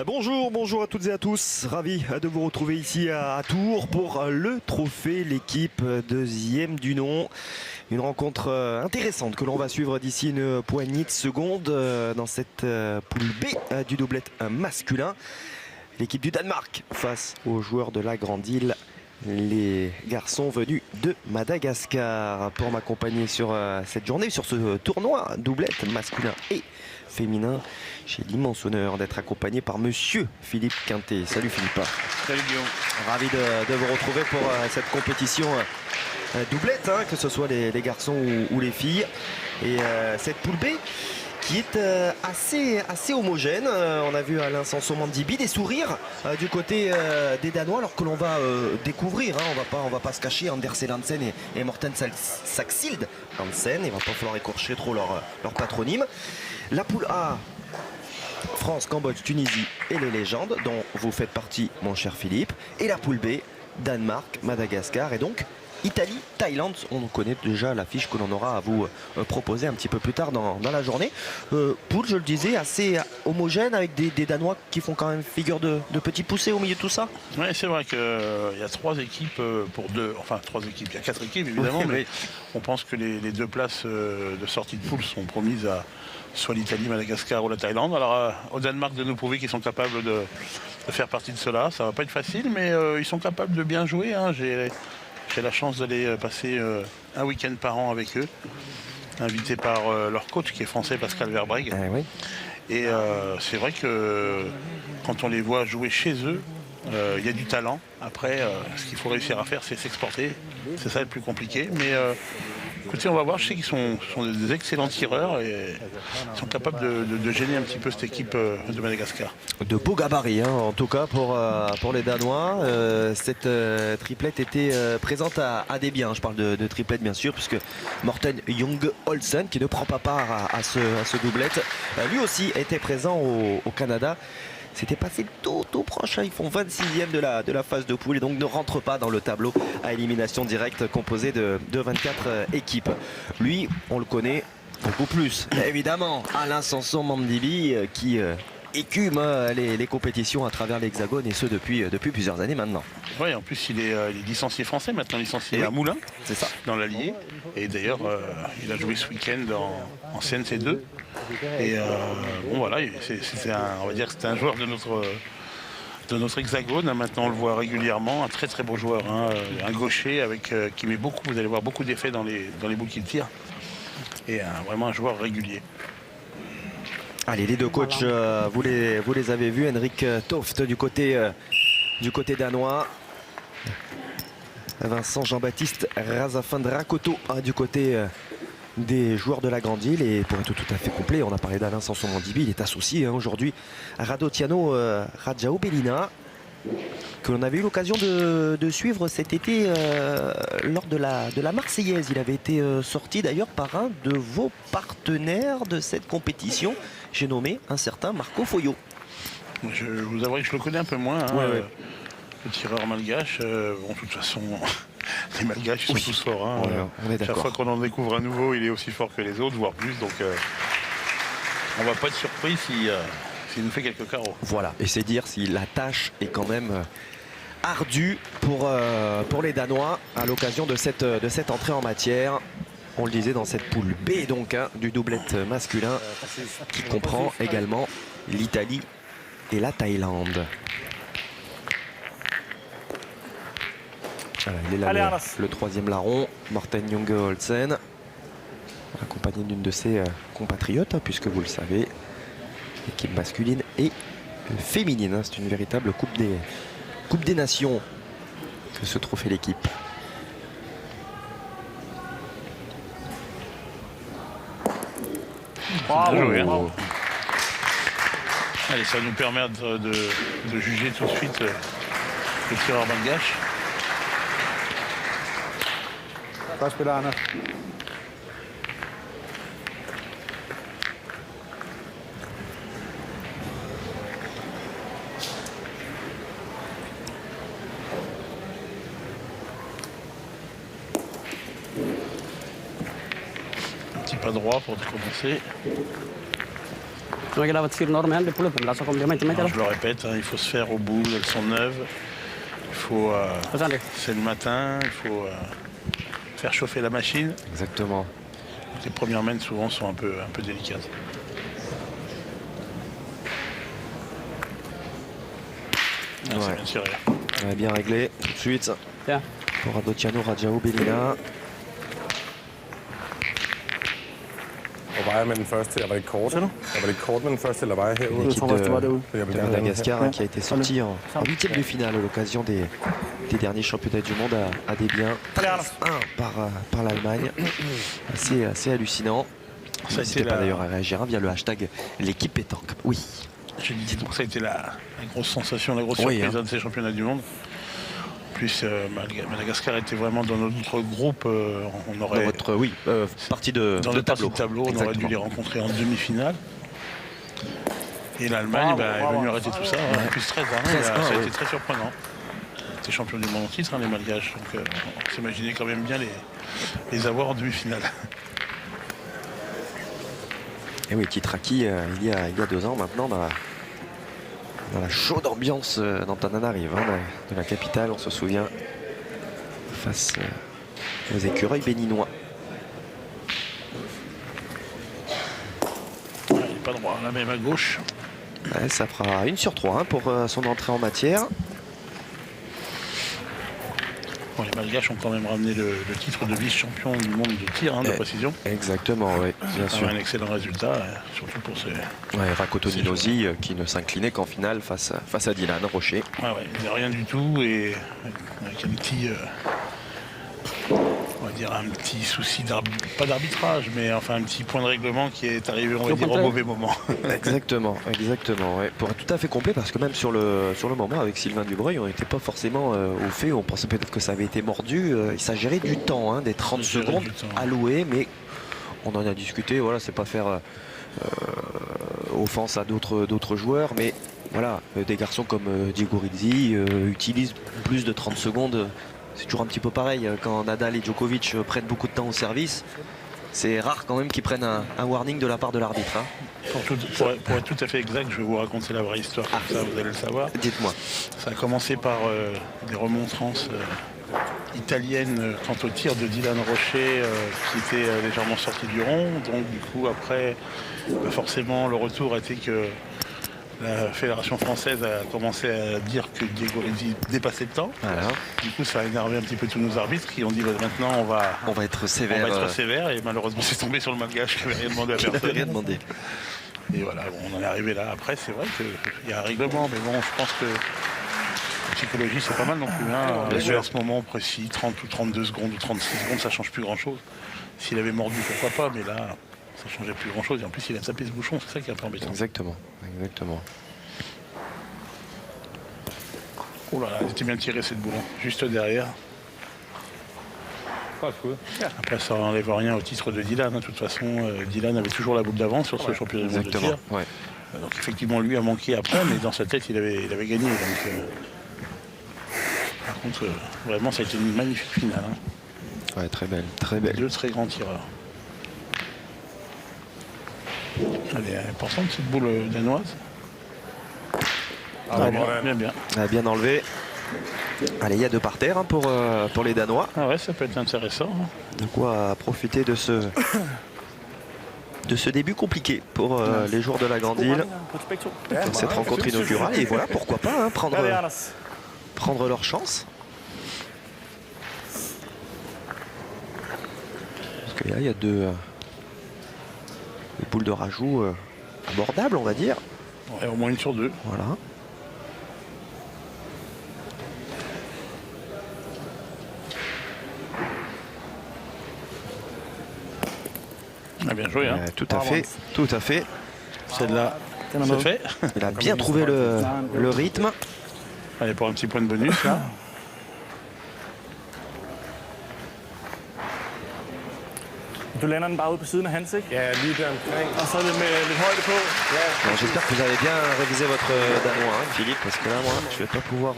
Bonjour à toutes et à tous. Ravi de vous retrouver ici à Tours pour le trophée l'équipe deuxième du nom. Une rencontre intéressante que l'on va suivre d'ici une poignée de secondes dans cette poule B du doublette masculin. L'équipe du Danemark face aux joueurs de la Grande Île, les garçons venus de Madagascar. Pour m'accompagner sur cette journée, sur ce tournoi doublette masculin et féminin, j'ai l'immense honneur d'être accompagné par monsieur Philippe Quintet. Salut Philippe. Salut Guillaume. Ravi de vous retrouver pour cette compétition doublette, hein, que ce soit les garçons ou les filles. Et cette poule B qui est assez homogène. On a vu Alain Sanson-Mandibi des sourires du côté des Danois, alors que l'on va découvrir, hein, on va pas se cacher, Anders Hansen et Morten Saxild Hansen. Il va pas falloir écorcher trop leur patronyme. La poule A, France, Cambodge, Tunisie et les légendes, dont vous faites partie, mon cher Philippe. Et la poule B, Danemark, Madagascar et donc Italie, Thaïlande. On connaît déjà l'affiche que l'on aura à vous proposer un petit peu plus tard dans la journée. Poule, je le disais, assez homogène avec des Danois qui font quand même figure de petits poussés au milieu de tout ça. Oui, c'est vrai qu'il y a trois équipes pour deux, enfin trois équipes, il y a quatre équipes évidemment, Oui, mais on pense que les deux places de sortie de poule sont promises à soit l'Italie, Madagascar ou la Thaïlande. Alors au Danemark de nous prouver qu'ils sont capables de faire partie de cela. Ça va pas être facile, mais ils sont capables de bien jouer, hein. J'ai la chance d'aller passer un week-end par an avec eux, invité par leur coach qui est français, Pascal Verbreg. Oui. Et c'est vrai que quand on les voit jouer chez eux, il y a du talent. Après, ce qu'il faut réussir à faire, c'est s'exporter. C'est ça le plus compliqué. Mais écoutez, on va voir. Je sais qu'ils sont des excellents tireurs et ils sont capables de gêner un petit peu cette équipe de Madagascar. De beaux gabarits, hein, en tout cas pour les Danois. Cette triplette était présente à Debian. Je parle de triplette bien sûr, puisque Morten Young Olsen, qui ne prend pas part à ce doublette, lui aussi était présent au Canada. C'était passé tout proche, hein. Ils font 26e de la phase de poule et donc ne rentrent pas dans le tableau à élimination directe composé de 24 équipes. Lui, on le connaît beaucoup plus, évidemment, Alain Sanson-Mandibi qui écume les compétitions à travers l'Hexagone, et ce depuis plusieurs années maintenant. Oui, en plus il est licencié français, maintenant licencié à Moulins, c'est ça, dans l'Allier. Et d'ailleurs, il a joué ce week-end en CNC2. Et bon voilà, on va dire que c'était un joueur de notre hexagone. Maintenant on le voit régulièrement, un très très beau joueur, hein, un gaucher qui met beaucoup, vous allez voir beaucoup d'effets dans les boules qu'il tire. Et vraiment un joueur régulier. Allez, les deux coachs, vous les avez vus. Henrik Toft du côté danois. Vincent Jean-Baptiste Razafandrakoto du côté des joueurs de la Grande Île. Et pour être tout à fait complet, on a parlé d'Alain Sanson-Mandibi, il est associé, hein, aujourd'hui à Radotiano Rajaobelina, que l'on avait eu l'occasion de suivre cet été lors de la Marseillaise. Il avait été sorti d'ailleurs par un de vos partenaires de cette compétition, j'ai nommé un certain Marco Foyo. Je vous avouerai que je le connais un peu moins, hein, ouais. Le tireur malgache. Bon, de toute façon, les malgaches sont tous forts, hein. On est chaque fois qu'on en découvre un nouveau, il est aussi fort que les autres, voire plus. Donc on va pas être surpris s'il nous fait quelques carreaux. Voilà, et c'est dire si la tâche est quand même ardue pour les Danois à l'occasion de cette entrée en matière. On le disait, dans cette poule B donc, hein, du doublette masculin, qui comprend également l'Italie et la Thaïlande. Voilà, il est là le troisième larron, Morten Young Olsen, accompagné d'une de ses compatriotes, hein, puisque vous le savez, équipe masculine et féminine, hein. C'est une véritable coupe des nations que se trophée l'équipe. Bien joué, hein. Allez, ça va nous permettre de juger tout de suite le tireur malgache. Un petit pas droit pour commencer. Je le répète, hein, il faut se faire au bout, elles sont neuves. C'est le matin, il faut faire chauffer la machine. Exactement. Les premières mains souvent sont un peu délicates. Ah, c'est bien tiré. Ouais, bien réglé tout de suite pour Radotiano Rajao Bellina. Hvor var jeg med den første? Jeg var lidt kort. Jeg var lidt kort med den første, eller var jeg herude? L'équipe Jeg vil de gerne Madagascar qui a été sortie en huitième de finale à l'occasion des derniers championnats du monde à Desbiens. 1 par l'Allemagne. Assez hallucinant. N'hésitez pas d'ailleurs à réagir via le hashtag l'équipe pétanque. Oui. Je dis donc ça a été la grosse sensation, la grosse surprise de ces championnats du monde. En plus, Madagascar était vraiment dans notre groupe. On aurait dans votre partie de tableau. On aurait dû les rencontrer en demi-finale. Et l'Allemagne est venue arrêter tout ça. Plus 13 ça a été très surprenant. C'était champion du monde en titre, les Malgaches. Donc on s'imaginait quand même bien les avoir en demi-finale. Et oui, titre acquis il y a 2 ans maintenant dans la chaude ambiance d'Antananarive, de la capitale, on se souvient, face aux écureuils béninois. Il n'est pas droit, là même à gauche. Ouais, ça fera 1 sur 3 pour son entrée en matière. Bon, les Malgaches ont quand même ramené le titre de vice-champion du monde de tir, de précision. Exactement, oui, bien sûr. Un excellent résultat, surtout pour ces... Rakoto Ninosi qui ne s'inclinait qu'en finale face à Dylan Rocher. Il n'y a rien du tout et avec un petit... on va dire un petit souci pas d'arbitrage, mais enfin un petit point de règlement qui est arrivé, on va dire, au mauvais moment. Exactement, ouais. Pour être tout à fait complet, parce que même sur le moment avec Sylvain Dubreuil, on n'était pas forcément au fait, on pensait peut-être que ça avait été mordu. Il s'agirait du temps, des 30 secondes allouées, mais on en a discuté, voilà, c'est pas faire offense à d'autres joueurs, mais voilà, des garçons comme Diego Rizzi utilisent plus de 30 secondes. C'est toujours un petit peu pareil quand Nadal et Djokovic prennent beaucoup de temps au service. C'est rare quand même qu'ils prennent un warning de la part de l'arbitre. Pour être tout à fait exact, je vais vous raconter la vraie histoire, comme ça vous allez le savoir. Dites-moi. Ça a commencé par des remontrances italiennes quant au tir de Dylan Rocher qui était légèrement sorti du rond. Donc du coup après, forcément le retour a été que la Fédération française a commencé à dire que Diego Rizzi dépassait le temps. Voilà. Du coup, ça a énervé un petit peu tous nos arbitres qui ont dit maintenant on va être sévère. Et malheureusement, c'est tombé sur le Malgache qui n'avait rien demandé à personne. Rien demandé. Et voilà, on en est arrivé là. Après, c'est vrai qu'il y a un règlement, mais bon, je pense que la psychologie, c'est pas mal non plus. À ce moment précis, 30 ou 32 secondes ou 36 secondes, ça change plus grand-chose. S'il avait mordu, pourquoi pas, mais là... ça ne changeait plus grand chose et en plus il a tapé ce bouchon, c'est ça qui est un peu embêtant. Exactement. Oh là là, elle était bien tirée cette boule, juste derrière. Après ça n'enlève rien au titre de Dylan, de toute façon Dylan avait toujours la boule d'avance sur ce championnat du monde de tir. Donc effectivement lui a manqué après, mais dans sa tête il avait gagné. Donc, par contre vraiment ça a été une magnifique finale. Ouais, très belle. 2 très grands tireurs. Elle est importante cette boule danoise. Bien enlevé. Allez, il y a 2 par terre pour les Danois. Ah ouais, ça peut être intéressant. De quoi profiter de ce début compliqué pour les joueurs de la Grande Île. Cette rencontre inaugurale. Et voilà, pourquoi pas prendre leur chance. Parce que là, il y a 2 boules de rajout abordables, on va dire. Ouais, au moins 1 sur 2. Voilà. Bien joué. Tout à fait. Celle-là, c'est fait. Il a bien trouvé le rythme. Allez, pour un petit point de bonus, là. Du lander den bare ude på siden af hans, ikke? Ja, lige der omkring. Og så lidt med lidt højde på. Bon, j'espère que vous avez bien révisé votre danois, Philippe, parce que là, moi, je vais pas pouvoir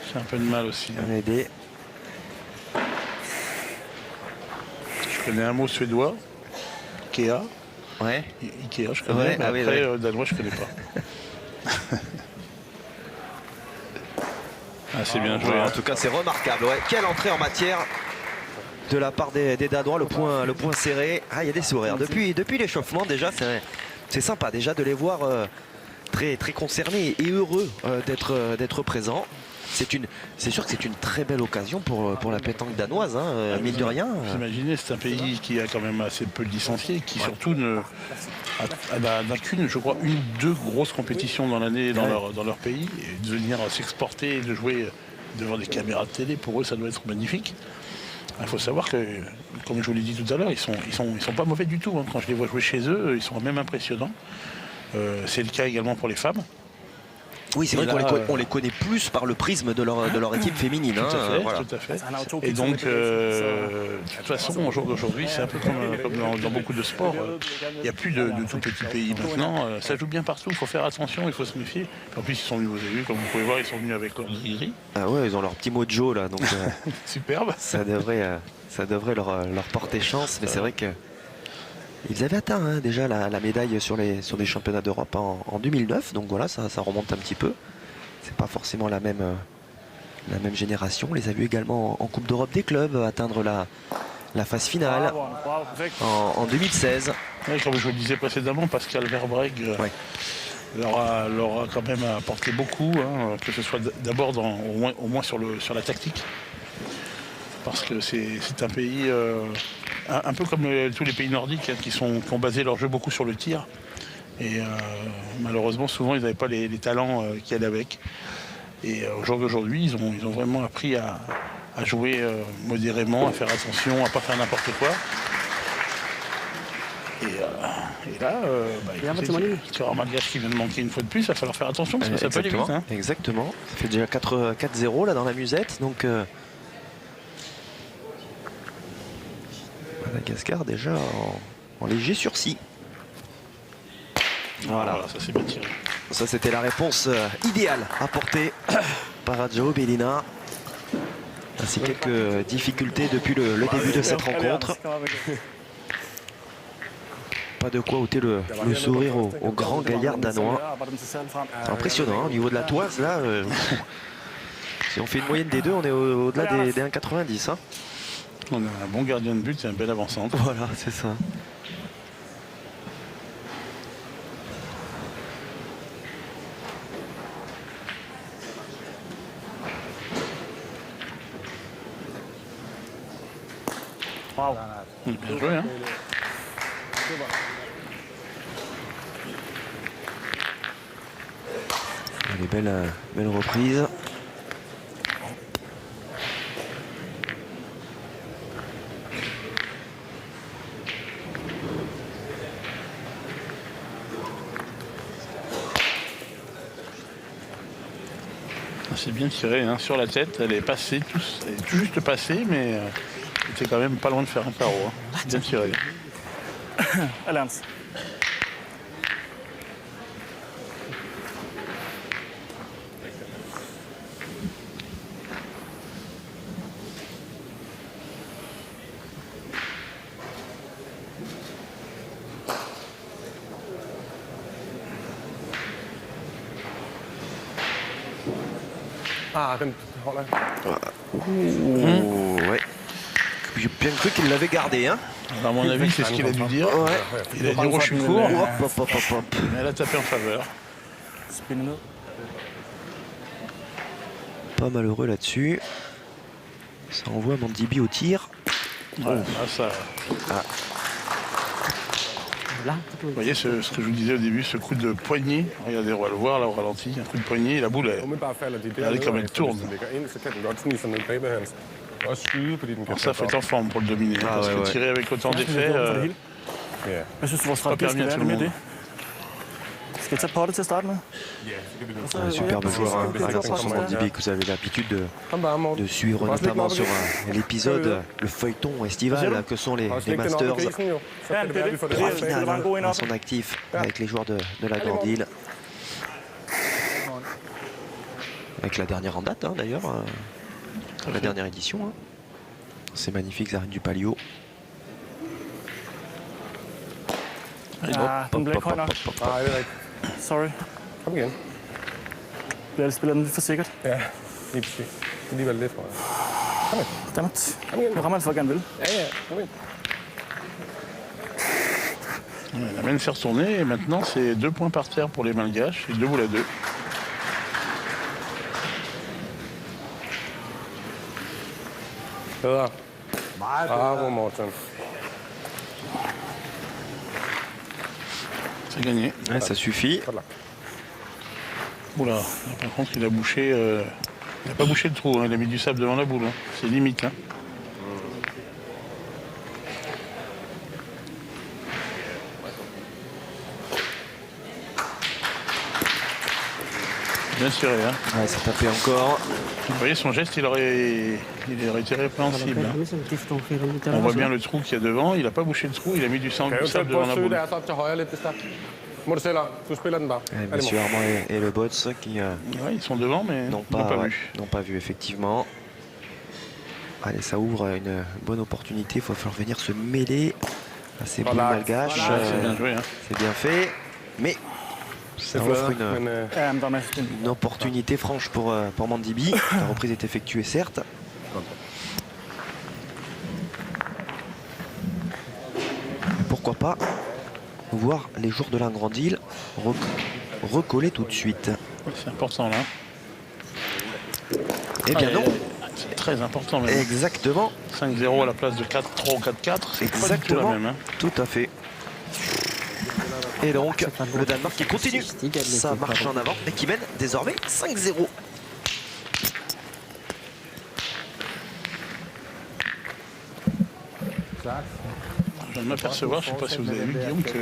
J'ai un peu de mal aussi. aider. Je connais un mot suédois, Kea. Ouais. Ikea, je connais, Ouais, mais ah oui, après, ouais. danois, je connais pas. Ah, c'est bien joué. Ouais, Hein. en tout cas, c'est remarquable. Ouais. Quelle entrée en matière de la part des Danois, le point serré. Ah, il y a des sourires. Depuis l'échauffement, déjà, c'est sympa déjà de les voir très, très concernés et heureux d'être présents. C'est sûr que c'est une très belle occasion pour la pétanque danoise, hein, mine de rien. Vous imaginez, c'est un pays qui a quand même assez peu de licenciés, qui surtout n'a qu'une, je crois, une ou deux grosses compétitions dans l'année dans leur pays. Et de venir s'exporter et de jouer devant des caméras de télé, pour eux, ça doit être magnifique. Il faut savoir que, comme je vous l'ai dit tout à l'heure, ils sont pas mauvais du tout. Hein. Quand je les vois jouer chez eux, ils sont même impressionnants. C'est le cas également pour les femmes. Oui, c'est Et vrai là, qu'on les connaît plus par le prisme de leur équipe féminine. Tout à fait, voilà. tout à fait. Et donc, de toute façon, au jour d'aujourd'hui, c'est un peu comme dans beaucoup de sports. Il n'y a plus de tout petits pays maintenant. Ça joue bien partout, il faut faire attention, il faut se méfier. En plus, ils sont venus, vous avez vu, comme vous pouvez voir, ils sont venus avec leur gris. Ah ouais, ils ont leur petit mojo là, donc Superbe. ça devrait leur porter chance. Mais c'est vrai que ils avaient atteint déjà la médaille sur des championnats d'Europe en 2009. Donc voilà, ça remonte un petit peu. C'est pas forcément la même génération. On les a vus également en Coupe d'Europe des clubs atteindre la phase finale Bravo, perfekt. en 2016. Ouais, comme je vous le disais précédemment, Pascal Verbreg Ouais. leur a quand même apporté beaucoup, hein, que ce soit d'abord au moins sur la tactique. Parce que c'est un pays, un peu comme tous les pays nordiques, hein, qui ont basé leur jeu beaucoup sur le tir. Et malheureusement, souvent, ils n'avaient pas les talents qui allaient avec. Et au jour d'aujourd'hui, ils ont vraiment appris à jouer modérément, à faire attention, à ne pas faire n'importe quoi. Et là, Clara Malgache qui vient de manquer une fois de plus, il va falloir faire attention parce que ça peut aller vite. Hein. Exactement. Ça fait déjà 4-0 là dans la musette. Donc Madagascar déjà en léger sursis. Voilà. Ça c'est bien tiré. Ça c'était la réponse idéale apportée par Adjo Bellina. Ainsi quelques difficultés depuis le début de cette rencontre. Pas de quoi ôter le sourire au grand gaillard danois. C'est impressionnant, hein, au niveau de la toise là. Si on fait une moyenne des deux, on est au-delà des 1,90. Hein. On a un bon gardien de but et un bel avant-centre. Voilà, c'est ça. Wow. Bien joué, hein. Les belles reprises. C'est bien tiré, hein, sur la tête. Elle est passée, elle est tout juste passée, mais elle était quand même pas loin de faire un carreau. Hein. Bien tiré. Alliance. Ah, den holder jeg. Ouais. J'ai bien cru qu'il l'avait gardé. Hein. À mon avis, c'est ce qu'il a dû dire. Ouais. Il a dit oh, je suis court. Hop, hop, hop, hop, hop. Mais elle a tapé en faveur. Spille ned. Pas malheureux là-dessus. Ça envoie Mandibi au tir. Ouais, là, ça... Vous voyez ce que je vous disais au début, ce coup de poignet. Regardez, on va le voir là au ralenti. Un coup de poignet et la boule est... Umiddelbart falder de Ja, det kan man dernede, turne. hvis den ligger ind, så kan den godt snige sig ned bagved hans. Og skyde, fordi den kan Alors ça, faut être tage en forme pour le dominer. Ah, parce ouais, que ouais. tirer avec autant d'effets, For det hele. op. Ja, Hvad synes du, vores pas strategi permis skal à være tout le med monde. det? Skal jeg tage potte til at starte med? Un superbe joueur, hein, Alphonse Mandibi, que vous avez l'habitude kom bare, Morten. de suivre, Bare slik den notamment op sur igen. l'épisode, le feuilleton estival que sont les Og slik den op i Masters. grisen, jo. Så Ja, kan det det være, er at vi det. får det Trois hele. Det var en god en finales à op. son actif avec les joueurs de la Grande Île. Avec la dernière en date, hein, d'ailleurs, la dernière édition. Hein. Ces magnifiques arènes du Palio. Den blev ikke høj nok. Nej, det er rigtigt. Sorry. Kom igen. Jeg spiller den lidt for sikkert. Ja, lige præcis. Alligevel lidt for. Dammit. Kom igen. Jeg rammer altså, hvor jeg gerne vil. Ja, kom igen. La main s'est retournée et maintenant c'est 2 points par terre pour les Malgaches et 2 boules à 2. Bedre. Bravo, Morten. C'est gagné. Ouais, ça suffit. Godt lagt. Oula, là, par contre il a bouché. Il n'a pas bouché le trou, hein, il a mis du sable devant la boule. Hein. C'est limite. Hein. Bien sûr, hein. Ouais, ça tapait encore. Vous voyez son geste, il aurait été répréhensible. Hein. On voit bien le trou qu'il y a devant, il n'a pas bouché le trou, il a mis du Kan sable du devant prøve la at søge boule. deres op til højre lidt, hvis der. Må du selv om. Du spiller den bare. Ouais, Allez, Monsieur Morten. Armand et le Bots qui Ouais, ils sont devant, mais n'ont ils n'ont pas, pas ouais, vu. n'ont pas vu, effectivement. Allez, ça ouvre une bonne opportunité. Il va falloir venir se mêler à ces boules Voilà. malgaches. Ouais, c'est bien joué. Hein. C'est bien fait. Mais ça Det offre flyder, men Ja, men der er masser af spil. une opportunité franche pour Mandibi. La reprise est effectuée, certes. Mais pourquoi pas voir les joueurs de l'Ingrandil recoller tout de suite. C'est important là. Eh bien non, C'est très important même. exactement, 5-0 à la place de 4-3 ou 4-4, c'est pas du tout la exactement, même. Hein. tout à fait. Et donc, le Danemark qui continue sa marche en avant et qui mène désormais 5-0. Je viens de m'apercevoir, je ne sais pas si vous avez vu Guillaume, que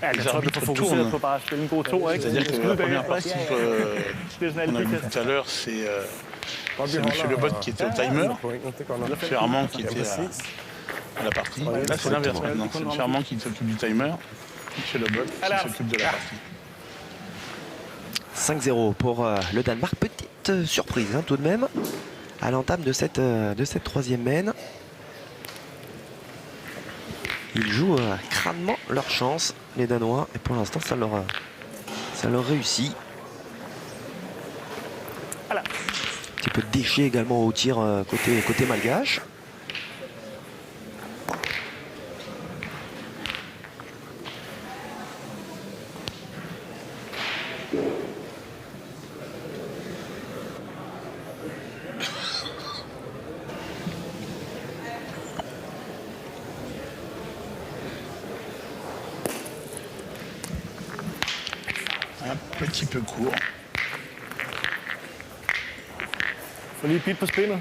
Ja, les jeg tror, du arbitres får fokuseret tournent. på bare at spille en god to, ikke? C'est-à-dire que la première partie, Det er sådan on a alle vu pigtest. tout à l'heure, c'est godt, vi M. holder Le Bot qui était au timer, pointet. Det er godt nok. M. Armand qui Ja, était præcis. à la partie. Là, c'est l'inverse maintenant. C'est M. Armand qui s'occupe du timer, M. Le Bot qui s'occupe de la partie. 5-0 pour le Danemark. Petite surprise hein, tout de même à l'entame de cette troisième main. Ils jouent crânement leur chance, les Danois, et pour l'instant ça leur réussit. Voilà. Un petit peu de déchet également au tir côté malgache. Un petit peu court. Få lige bit på spindet.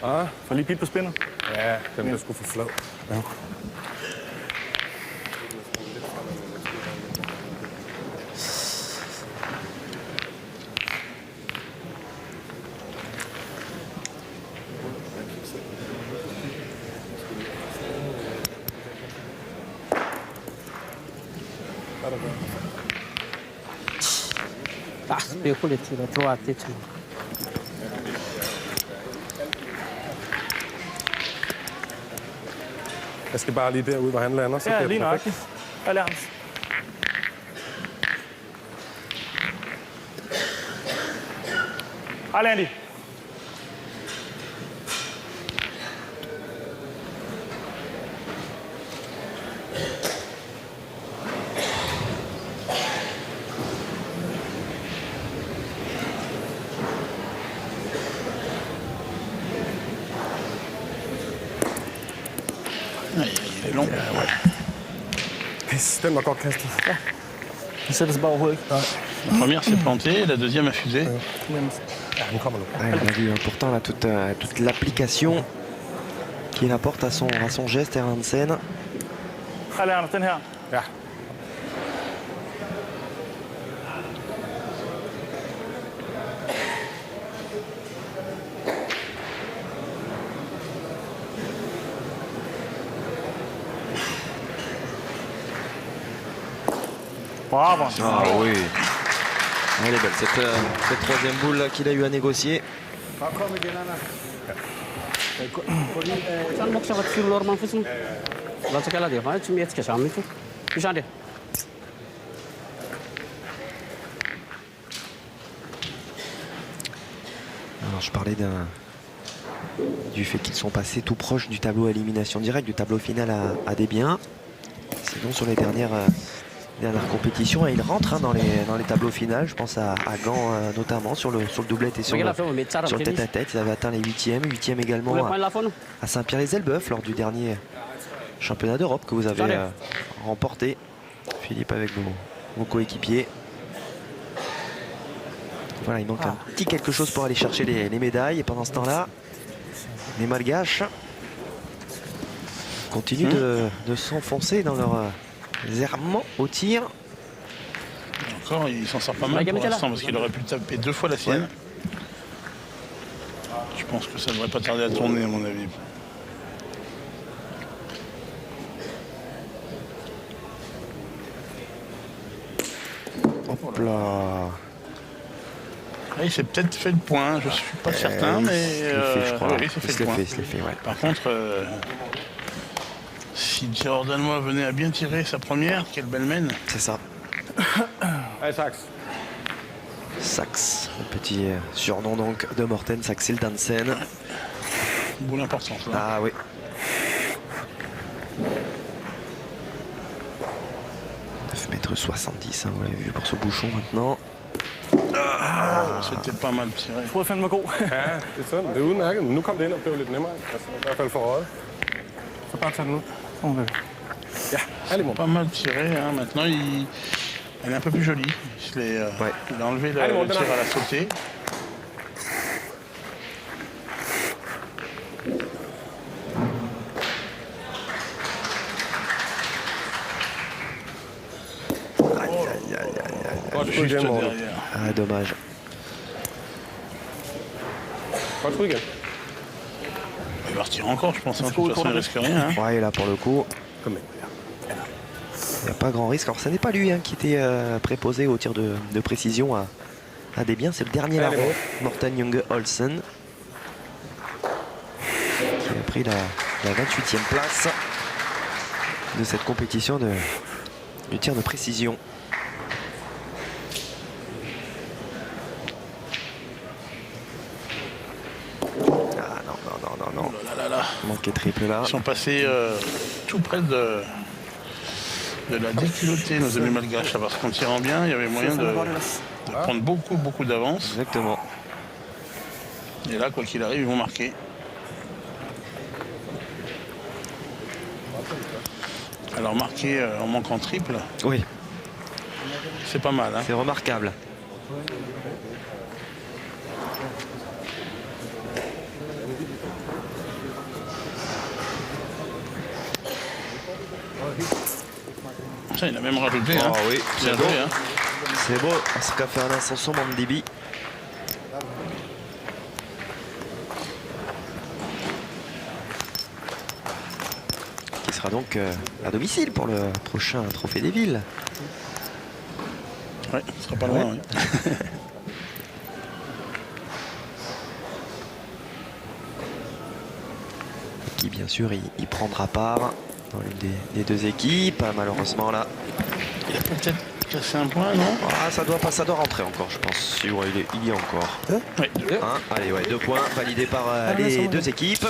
Ah, Få lige bit på spindet. ja, den bliver sgu for flad. Ja. Ah, spekuligt til at tro, at det er Jeg skal bare lige derud, hvor han lander, så Ja, bliver lige det perfekt. nøjagtigt. Alliance. Hej, Landy. Il est long. Pis, den var godt kastet. Han sætter sig bare overhovedet ikke. La première s'est plantée, la deuxième a fusé. Men Ja, nu kommer nu. Ouais, on a vu hein, pourtant là, toute l'application qu'il apporte à son geste, Erlandsen. hej, Anders, den her. Ja. Bravo. Ah oui. Elle est belle cette troisième boule là qu'il a eu à négocier. Sådan må man fyre lort man for sådan. Lad os kalde det. Hvad er det, som jeg skal sammen med? Vi ser det. Alors, je parlais du fait qu'ils sont passés tout proche du tableau à élimination directe, du tableau final à Desbiens. Sinon, sur les dernières compétitions, ils rentrent hein, dans les tableaux finaux. Je pense à Gand notamment sur le doublet et sur le tête-à-tête. Ils avaient atteint les 8e également à Saint-Pierre-les-Elbeuf lors du dernier championnat d'Europe que vous avez remporté, Philippe, avec vos coéquipiers. Voilà, il manque un petit quelque chose pour aller chercher les médailles. Et pendant ce temps-là, les Malgaches continuent de s'enfoncer dans leurs errements au tir. Encore, il s'en sort pas mal pour l'instant parce qu'il aurait pu taper 2 fois la sienne. Ouais. Je pense que ça ne devrait pas tarder à tourner à mon avis. Hop là. Il s'est peut-être fait le point, je suis pas certain, mais je crois. Oui, il s'est fait le point. Ouais. Par contre, si Jordan venait à bien tirer sa première, quelle belle mène. C'est ça. Allez, Sax. Sax, le petit surnom donc de Morten Saxil Dansen. Boule importante là. Ah oui. -70, hein, vous l'avez vu pour ce bouchon maintenant. C'était pas mal tiré. Prøv at fandme god. Ja, det er sådan. Det er udmærket, men nu kom det ind og blev lidt nemmere. Altså, i hvert fald for øjet. Så bare tag den ud. Ja, allez, mon. Pas mal tiré, hein. Maintenant elle est un peu plus jolie. Il a enlevé le tir à la sautée. Juste derrière. Ah, dommage. Godt skud igen. Il va retirer encore, je pense. De toute façon, il risque rien. Hein. Ouais, et là, pour le coup, Kom med. il n'y a pas grand risque. Alors, ce n'est pas lui hein, qui était préposé au tir de précision à Desbiens. C'est le dernier larron, Morten Junge Olsen, qui a pris la 28e place de cette compétition du tir de précision. Manqué triple là. Ils sont passés tout près de la déculottée, nos amis malgaches, là, parce qu'en tirant bien, il y avait moyen de prendre beaucoup d'avance. Exactement. Et là, quoi qu'il arrive, ils vont marquer. Alors marquer en manquant triple, Oui, c'est pas mal. Hein. c'est remarquable. Ça, il a même rajouté. Hein. Ah oui, Bien c'est beau. joué, hein. C'est beau, ce qu'a fait un Sanson Mandibi. Qui sera donc à domicile pour le prochain Trophée des Villes. Ouais, ce sera pas loin. Oui. Qui bien sûr il prendra part dans l'une des deux équipes. Malheureusement là. Il a peut-être cassé un point, non? Ah, ça doit rentrer encore, je pense. Si, ouais, il y est encore. Oui, 2. Allez, ouais, 2 points validés par les deux équipes.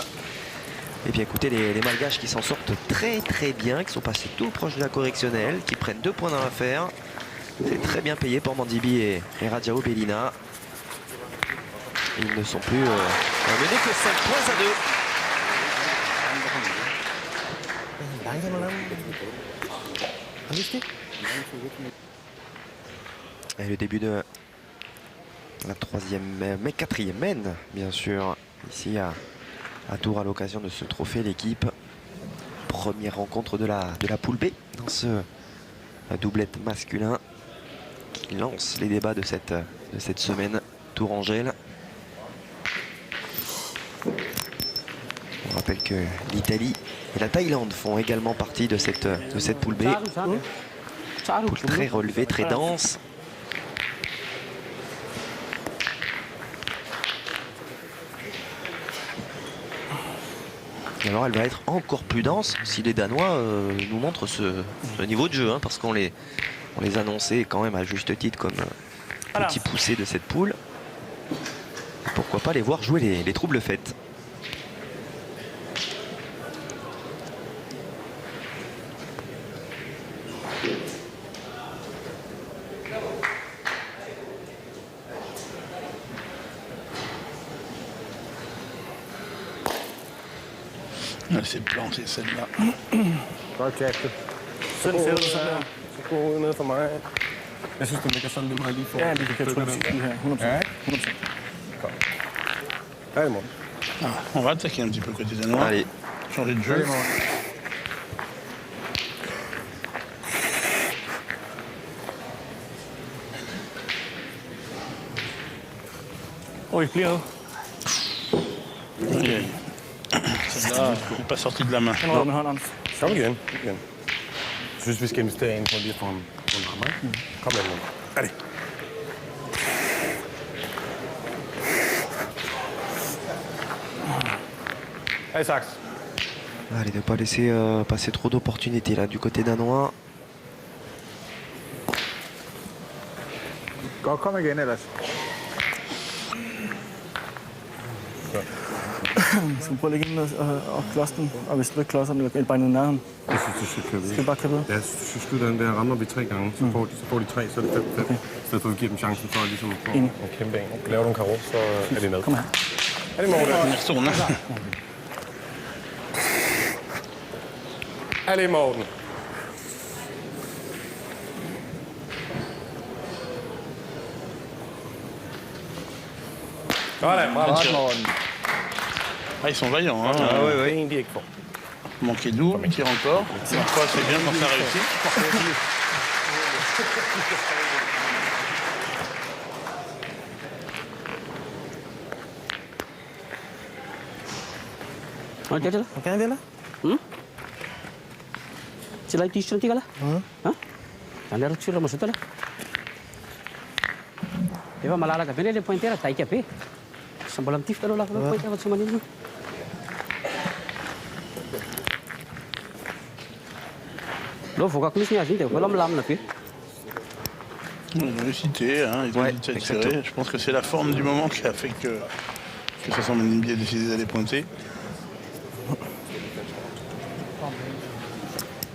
Et bien écoutez, les Malgaches qui s'en sortent très bien, qui sont passés tout proche de la correctionnelle, qui prennent 2 points dans l'affaire. C'est très bien payé pour Mandibi et Radiao Bellina. Ils ne sont plus menés que 5 points à 2. Et le début de la 3e, mais 4e mène, bien sûr, ici à Tours à l'occasion de ce trophée, l'équipe. Première rencontre de la poule B dans ce doublette masculin qui lance les débats de cette semaine Tour-Angèle. On rappelle que l'Italie et la Thaïlande font également partie de cette poule B. Poule très relevée, très dense. Et alors elle va être encore plus dense si les Danois nous montrent ce niveau de jeu, hein, parce qu'on les annonçait quand même à juste titre comme petit poussé de cette poule. Et pourquoi pas pas les voir jouer les troubles faites. Elle s'est plantée celle-là. Godt, Jack. Sådan ser du sådan der. Så gå ud ned for mig. Jeg synes, du ligger sådan lidt meget lige for. Ja, lige kan trykke den her. 100%. Ja, 100%. Allez, Morten. Ah, on va attaquer un petit peu côté danois. Allez, Changer de jeu. Allez, Morten. Oj, bliver noget. Aïe, aïe. Celle-là n'est pas sortie de la main. Den holder med hånden, Anders. Kom igen. Jeg synes, vi skal investere ind på lige at få en rammer. Kom med, Morten. Allez. Allez, Saks. allez, ne pas laisser passer trop d'opportunités là du côté danois. Godt, kom igen ellers. Skal vi prøve at lægge ind og klodse den? Og hvis du ikke klodser den, eller bare ned i nærheden. Jeg synes, du skal køre Skal vi videre. bare køre videre? Ja, så skyder den der, rammer vi 3 gange, så får de 3, så er det 5. Okay. I stedet for, at vi giver dem chancen for at ligesom få en kæmpe en. Laver du en karo, så er de med. Kom her. Allez, Morten. Elle retourne. Allez, Morten. Sådan, bravo. Godt, Morten. Ah, ils sont vaillants. Hein. Ja, det er en, de ikke får. Manqué double, il tire encore. Cette fois, c'est bien quand ça réussit. Dia je lah. Kan dia lah. Sila t-shirt tiga lah. Ha? Anda harus curi masuk tu lah. Dia malah lagi. Benda dia pointer lah. Tai kiape. Sambalam tif kalau lah kalau pointer macam mana ni. Lo faut que nous y kalau melam napi. Ils ont hésité, hein, ils ont hésité à tirer. Je pense que c'est la forme du moment qui a fait que Sassan Menimbi a décidé d'aller pointer.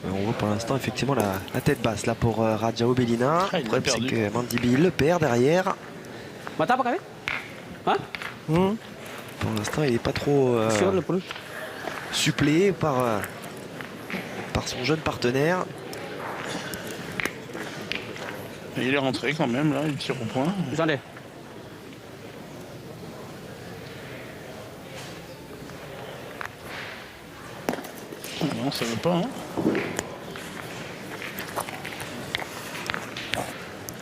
On voit pour l'instant effectivement la tête basse là pour Rajao Bellina. Ah, il Le problème l'a c'est perdu. que Mandibi le perd derrière. Mata apa kami? Ha? Pour l'instant il n'est pas trop Sur le poule. suppléé par son jeune partenaire. Et il est rentré quand même, là, il tire au point. J'en ai. Ah non, ça ne va pas. Hein.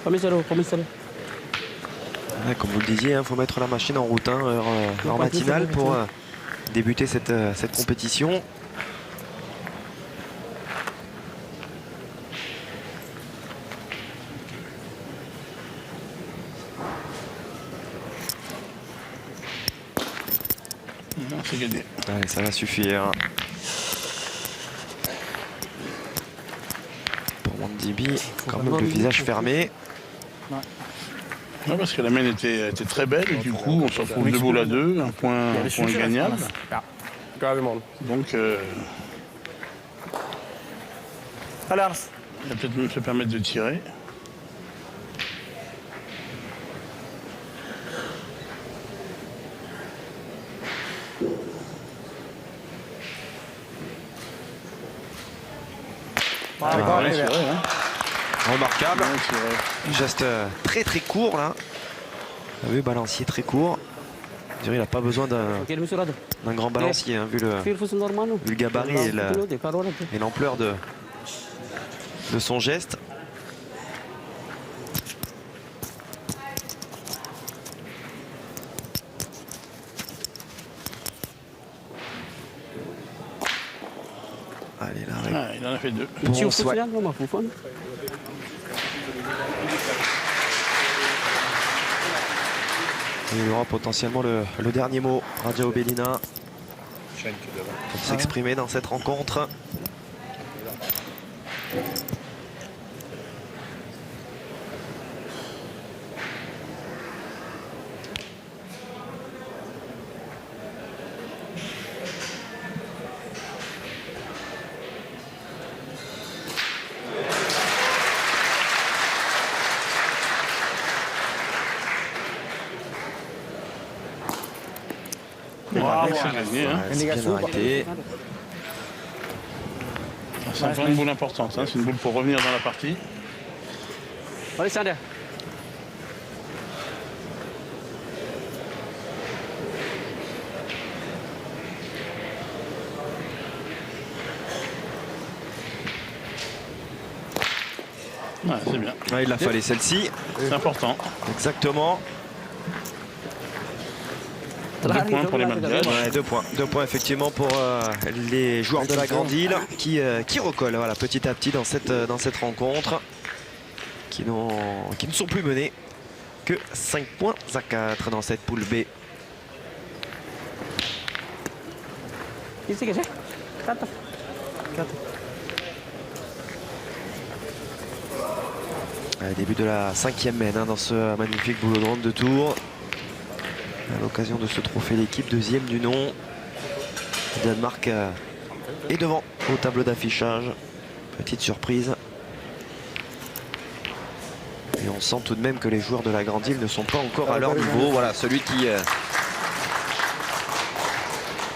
Commissaire. Ouais, comme vous le disiez, il faut mettre la machine en route, hein, heure matinale pour débuter cette compétition. Non, c'est gagné. Allez, ça va suffire. Pour Mandibi, quand même le visage fermé. Ouais, parce que la main était très belle et du coup on se retrouve 2 boules à 2, un point gagnable. Ja, det gør vi, Morten. Donc Allez, Anders. il va peut-être même se permettre de tirer. Det er godt, Ouais, det c'est der. vrai, hein. Remarquable. Ouais, c'est vrai. Geste très très court là. Vous avez vu, balancier très court. Je dirais, il n'a pas besoin Quel monsieur là? d'un grand balancier, hein, vu Fil normal. le gabarit et l'ampleur de son geste. Allez, là, Ah, il en a fait 2. bon Tio soit. futsal non mafufon. Il aura potentiellement le dernier mot, Rajao Bellina, pour s'exprimer dans cette rencontre. c'est gagné. Hein. Ouais, c'est bien arrêté. C'est vraiment une boule importante. Hein. C'est une boule pour revenir dans la partie. Allez, Sander. Ouais, c'est bien. Ouais, il a fallu celle-ci. C'est important. Exactement. 2 points pour les Malgaches. Ouais, 2 points. 2 points effectivement pour les joueurs de la Grande Île qui recollent voilà, petit à petit dans cette rencontre. Qui ne sont plus menés que 5 points à 4 dans cette poule B. Qu'est-ce que c'est? Début de la 5e mène hein, dans ce magnifique boulodrome de Tours. À l'occasion de ce trophée l'équipe, 2e du nom. Danemark est devant au tableau d'affichage. Petite surprise. Et on sent tout de même que les joueurs de la Grande Île ne sont pas encore à leur niveau. Voilà, celui qui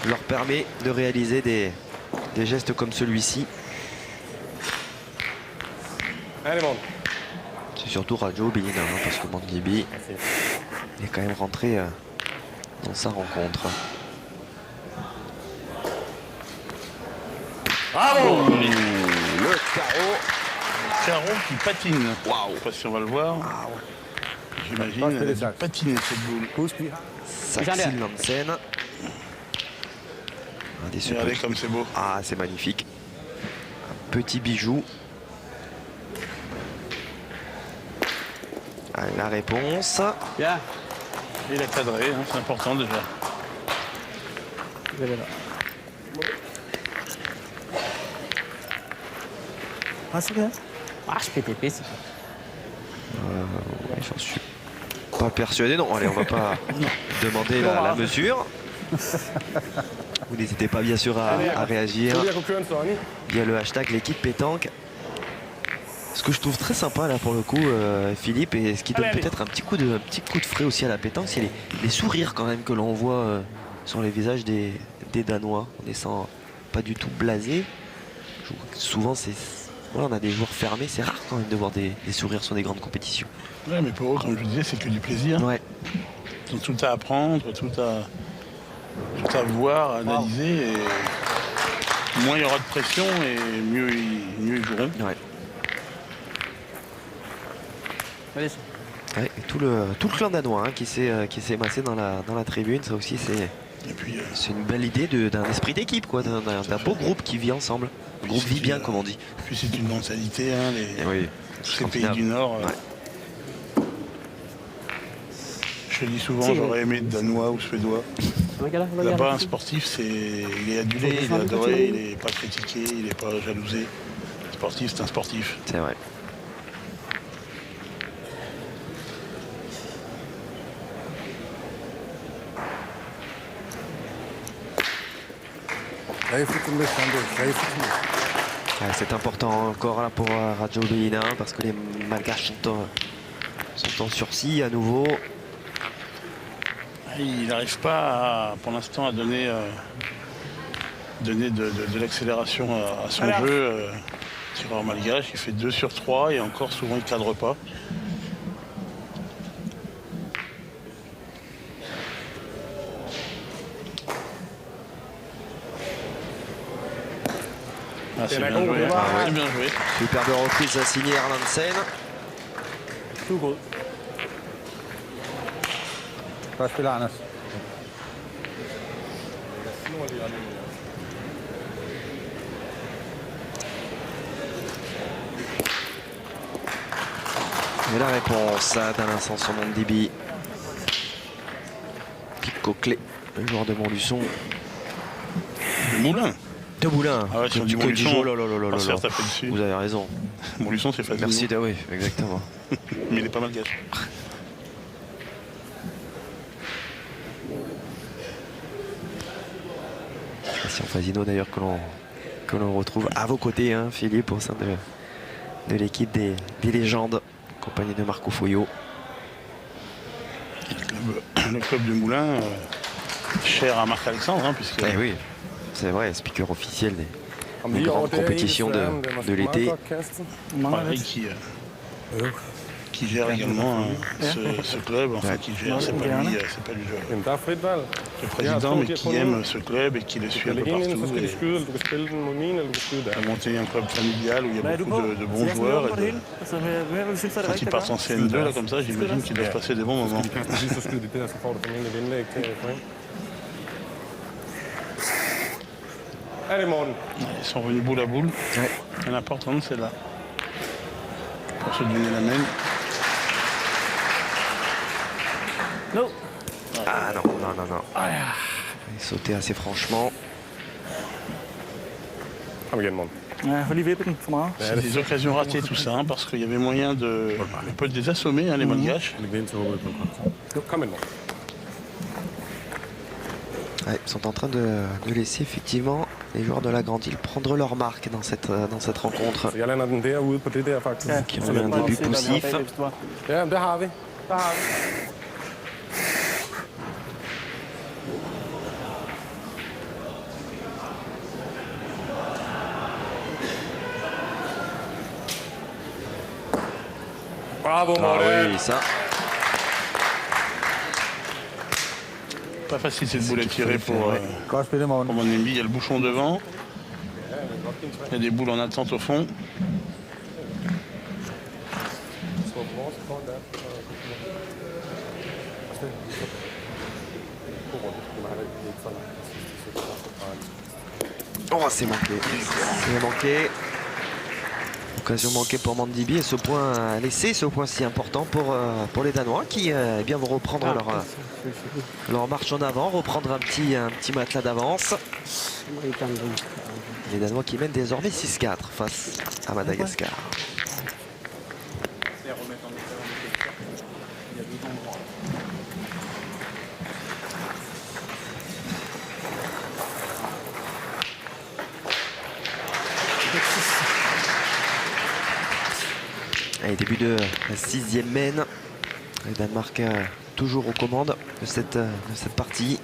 leur permet de réaliser des gestes comme celui-ci. Allez, bon. C'est surtout Radio Bélina, hein, parce que Mandibi est quand même rentré dans sa rencontre. Bravo! Le carreau. Carreau qui patine. Waouh! Je sais pas si on va le voir. J'imagine elle a patiné cette boule. Saxil Lansen. Regardez comme c'est beau. Ah, c'est magnifique. Un petit bijou. La réponse. Bien. Il a cadré, hein, c'est important déjà. Ah, c'est bien. Ah, je PTP, c'est Ouais, j'en suis pas persuadé. Non, allez, on va pas demander la mesure. Vous n'hésitez pas bien sûr à réagir via le hashtag l'équipe pétanque. Ce que je trouve très sympa là pour le coup, Philippe, et ce qui donne peut-être un petit coup de frais aussi à la pétanque, c'est les sourires quand même que l'on voit sur les visages des Danois. On les sent pas du tout blasés. Souvent voilà, on a des joueurs fermés, c'est rare quand même de voir des sourires sur des grandes compétitions. Ouais, mais pour eux, comme je vous disais, c'est que du plaisir. Ouais. Ils ont tout à apprendre, tout à voir, à analyser. Et moins il y aura de pression et mieux ils joueront. Ouais. Allez. Ouais, et tout le clan danois hein, qui s'est massé dans la tribune, ça aussi Et puis, c'est une belle idée d'un esprit d'équipe, quoi, d'un beau groupe qui vit ensemble. Le groupe vit bien, comme on dit. puis c'est une mentalité, hein, Oui, tous les pays du Nord. Je le dis souvent, j'aurais aimé être danois ou suédois. Là-bas, un sportif, il est adulé, il est adoré, il n'est pas critiqué, il n'est pas jalousé. Un sportif, c'est un sportif. C'est vrai. C'est important encore là pour Radio Bélina parce que les Malgaches sont en sursis à nouveau. Il n'arrive pas pour l'instant à donner de l'accélération à son jeu. Tireur malgache, il fait 2 sur 3 et encore souvent il ne cadre pas. Ah, c'est bien joué. C'est bien joué. Superbe reprise à signer Erlandsen. Et la réponse d'Alain Sanson Mondibi. Pico Clé, le joueur de Montluçon. Le Moulin. De Moulin. Ah ouais, sur du Montluçon, on va se faire taper dessus. Vous avez raison. Montluçon, c'est facile. Merci, oui, exactement. Mais il est pas malgache. Christian Fasino d'ailleurs que l'on retrouve à vos côtés, hein, Philippe, au sein de l'équipe des légendes, accompagné de Marco Foyot. Le club de Moulin, cher à Marc-Alexandre, hein, puisque Eh oui, c'est vrai, speaker officiel des Om les lige over grandes der i compétitions sfæren, det er måske de meget l'été. godt kastet. Paris qui gère également ce club, enfin qui gère, c'est pas lui, c'est pas lui Jamen, der er frit valg. le président, mais qui aime ce club et qui le Du suit un kan peu lægge en ind, så partout. skal de Et skyde, eller du kan spille den mod min, eller du kan skyde der. a monté un club familial où il y Hvad a er du beaucoup på? de Så bons jeg skal joueurs. over Et det hele. Altså, hvad vil du synes, er det quand ils rigtigt at partent en gøre? CN2 là comme ça, j'imagine qu'ils doivent passer des bons Så moments. skal de kaste lige, så skyder de der, så får du formentlig et indlæg til point. Er det Morten? Ils sont revenus boule à boule. Ouais. Elle est importante celle-là. Pour se donner la main. No. Ah non, non, non, non. Il sautait assez franchement. Kom igen, Morten. Ja, jeg får lige vippet den for meget. C'est des occasions ratées tout ça, hein, parce qu'il y avait moyen de un peu de les assommer, hein, les Malgaches. Læg det ind, så håber vi på en kontra. Kom ind, Morten. Ouais, ils sont en train de laisser effectivement les joueurs de la Grande Île prendre leur marque dans cette rencontre. Så jeg lander den derude på det der, faktisk. Ja, Qui så ont vil eu jeg un bare début se, hvad vi har poussif. bagved, hvis det var. Ja, det har vi. Der har vi. Bravo, Ah Morten. oui, ça. Pas facile cette boule à tirer pour Godt spillet, Morten. mon ennemi. Il y a le bouchon devant. Il y a des boules en attente au fond. Oh, c'est manqué. C'est manqué. Occasion manquée pour Mandibi et ce point laissé, ce point si important pour les Danois qui eh bien, vont reprendre leur marche en avant, reprendre un petit matelas d'avance. Les Danois qui mènent désormais 6-4 face à Madagascar. Allez, début de la 6e main. Le Danemark toujours aux commandes de cette partie.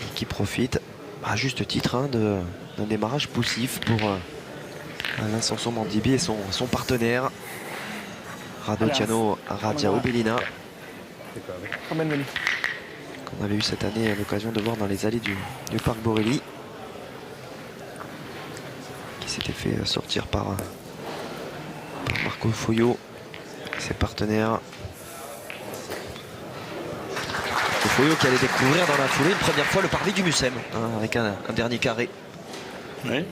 Et qui profite à juste titre hein, d'un démarrage poussif pour Alain Sanson-Mandibi et son partenaire Radociano Radia-Obelina, Kom ind, Vinny. qu'on avait eu cette année l'occasion de voir dans les allées du parc Borelli, qui s'était fait sortir par Marco Foyo, ses partenaires. Marco Foyo qui allait découvrir dans la foulée une première fois le parvis du Mucem, hein, avec un dernier carré. Oui.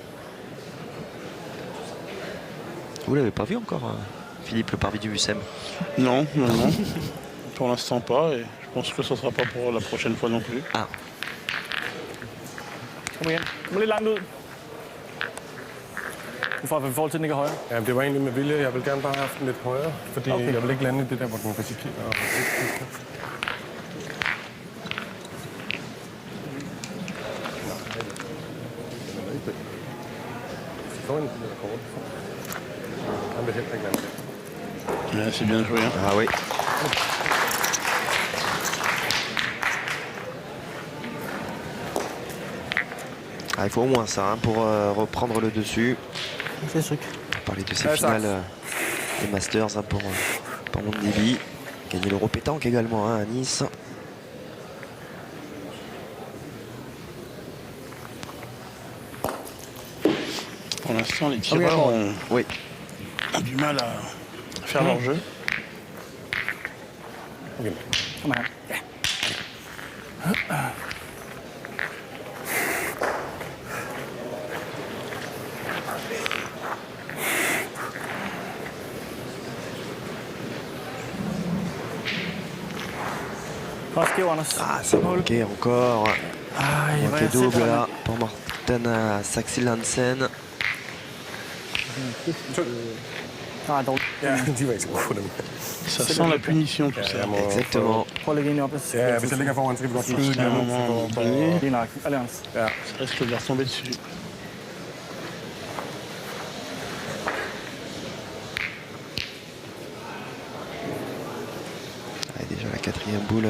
Vous l'avez pas vu encore, Philippe, le parvis du Mucem? Non, non, non. Pour l'instant pas. Et je pense que ce ne sera pas pour la prochaine fois non plus. Ah, Kom igen. Kom lidt langt ud. Nu får vi forhold til, den ikke er højere. Ja, det var egentlig med vilje. Jeg vil gerne bare have haft den lidt højere, fordi Okay. jeg vil ikke lande i det der, hvor den risikerer. Så en lille kort. Han vil heller ikke lande det. Ouais, c'est bien joué. Hein. ah oui. Ah, il faut au moins ça hein, pour reprendre le dessus. Det er tryk. On parlait de ces Ouais, ça. finales des Masters hein, pour Mandibi. Gagner l'Euro pétanque également hein, à Nice. Pour l'instant, les tireurs Oui. ont du mal à faire leur jeu. Kom her. Ja. Godt skæv, Anders. Ah, c'est manqué encore. Ej, hvor Manqué jeg double sætter là pour Morten Saxil Hansen. Nej, dårligt. Ja, de var ikke så gode på dem. Ça sent la punition, tout ça. Jeg må Exactement. Prøv at lægge en op. Ja, hvis jeg ligger foran, så kan vi godt skyde C'est un igen. moment donné, Lige nok. Alliance. Ja, ça risque de leur tomber dessus. Quatrième boule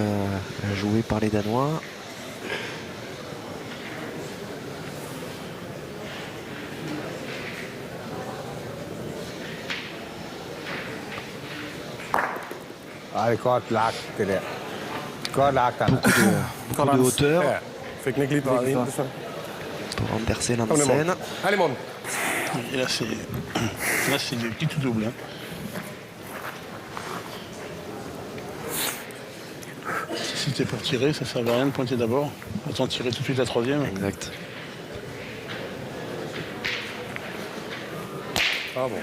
jouée par les Danois. Ej, det er godt lagt, det der. Godt lagt, Anders. Beaucoup de hauteur Ja, fik den ikke lige drejet ind, det så. pour renverser Kom, det er Nansen. Morten. Allez, Morten. Et là, c'est des petits tout doubles. Hein. Si c'était pour tirer, ça ne servait à rien de pointer d'abord. Autant tirer tout de suite la troisième. Exact. Bravo.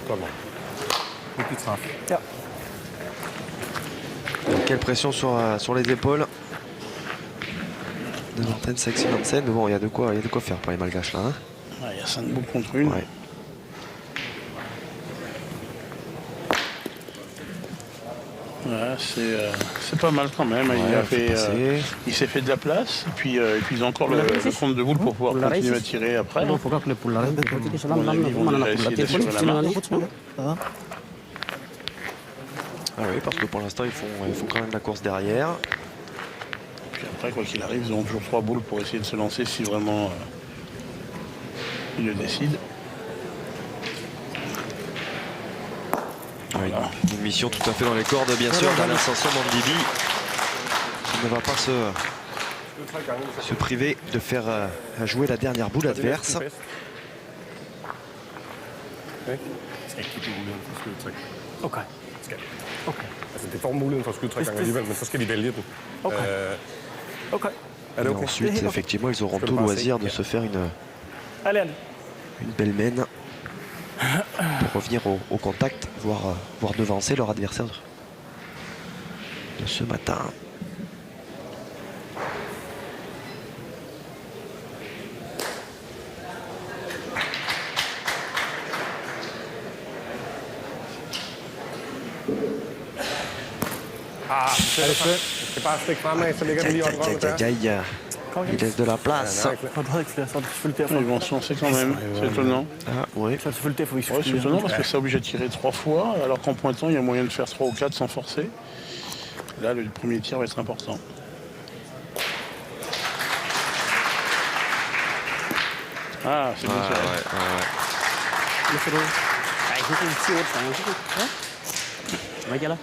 Godt, Morten. Vigtig træf. Ja. Donc, quelle pression sur les épaules de Morten Saxi Nansen. Mais bon, il y a de quoi faire pour les Malgaches là. Hein. Ouais, il y a 5 boules contre une. Ouais. Ouais, c'est pas mal quand même. Ouais, Il s'est fait de la place. Et puis ils ont encore le compte de boules pour pouvoir continuer à tirer après. Non, faut pas que le poulet là. À mon avis, ils vont déjà essayer d'assurer la main. Ah oui, parce que pour l'instant, ils font quand même la course derrière. Puis après, quoi qu'il arrive, ils ont toujours 3 boules pour essayer de se lancer si vraiment ils le décident. Oui, une mission tout à fait dans les cordes, bien sûr, d'Alain Sanson Mandibi, qui ne va pas se priver de faire jouer la dernière boule adverse. Okay. Skal ikke give dem muligheden for skydetræk. Okay. Skal. Okay. Altså, det får dem muligheden for at skyde 3 gange alligevel, men så skal de vælge den. Okay. Okay. Er det Et okay? ensuite, effectivement, ils auront tout le loisir de se faire Allez, allez. une belle mène pour revenir au contact, voire devancer leur adversaire de ce matin. Ah, er det synd? Jeg skal bare stikke fremad, så ligger den lige op i røven der. Aïe, aïe. Il laisse de la place. Og du havde ikke flere, så er det selvfølgelig derfor. Ils vont se lancer quand même, c'est étonnant. Ah, oui. Så er det selvfølgelig derfor, vi skal Ouais, c'est skyde. étonnant parce que ça oblige à tirer 3 fois, alors qu'en pointant, il y a moyen de faire 3 ou 4 sans forcer. Là, le premier tir va être important. Ah, c'est bon Ah, tiré. ouais, ouais. Nu skal du... Nej, nu kan vi 10-8 gange. Ja. Hvad gælder?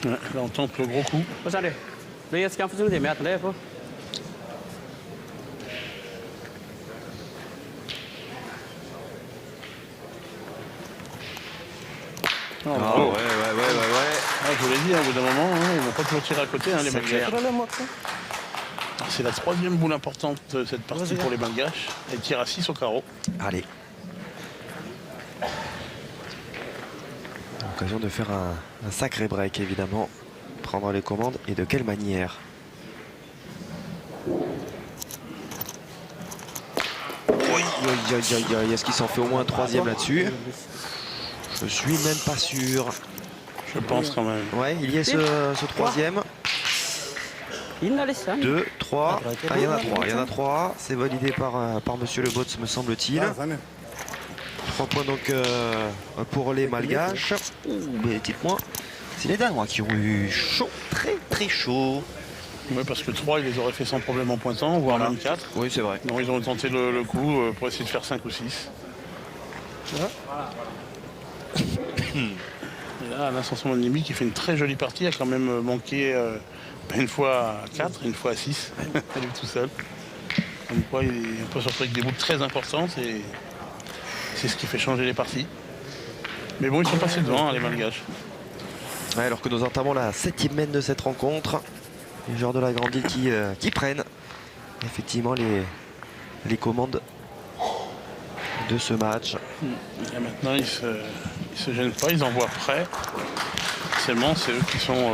Ouais, là, on tente le gros coup. Hvad så er det? Vil jeg skaffe sådan det med at lave på? Non, Ah, bravo. ouais. Ah, je vous l'ai dit, hein, au bout d'un moment, hein, ils ne vont pas toujours tirer à côté, hein, les C'est Malgaches. clair. C'est la 3e boule importante de cette partie pour les Malgaches. Elle tire à 6 au carreau. Allez. L'occasion de faire un sacré break, évidemment. Prendre les commandes, et de quelle manière? Aïe. Est-ce qu'il s'en fait au moins un troisième là-dessus? Je suis même pas sûr. Je pense quand même. Ouais, il y a ce troisième. Il a laissé. 2, 3. Ah, il y en a 3. C'est validé par Monsieur Le Botz, me semble-t-il. 3 points donc pour les Malgaches. Mais dites-moi, c'est les Danois qui ont eu chaud, très chaud. Oui, parce que 3, ils les auraient fait sans problème en pointant, voire même 4. Oui, c'est vrai. Donc ils ont tenté le coup pour essayer de faire 5 ou 6. Et là, Alain Sanson Mandibi qui fait une très jolie partie, a quand même manqué une fois à 4, une fois à 6. Elle est tout seul. Comme quoi, il peut se retrouver avec des boucles très importantes et c'est ce qui fait changer les parties. Mais bon, ils sont passés devant, hein, les Malgaches. Ouais, alors que nous entamons la 7e mène de cette rencontre. Les joueurs de la Grande Île qui prennent effectivement les commandes de ce match. Et maintenant, ils se gênent pas, ils envoient près. Forcément, c'est eux qui sont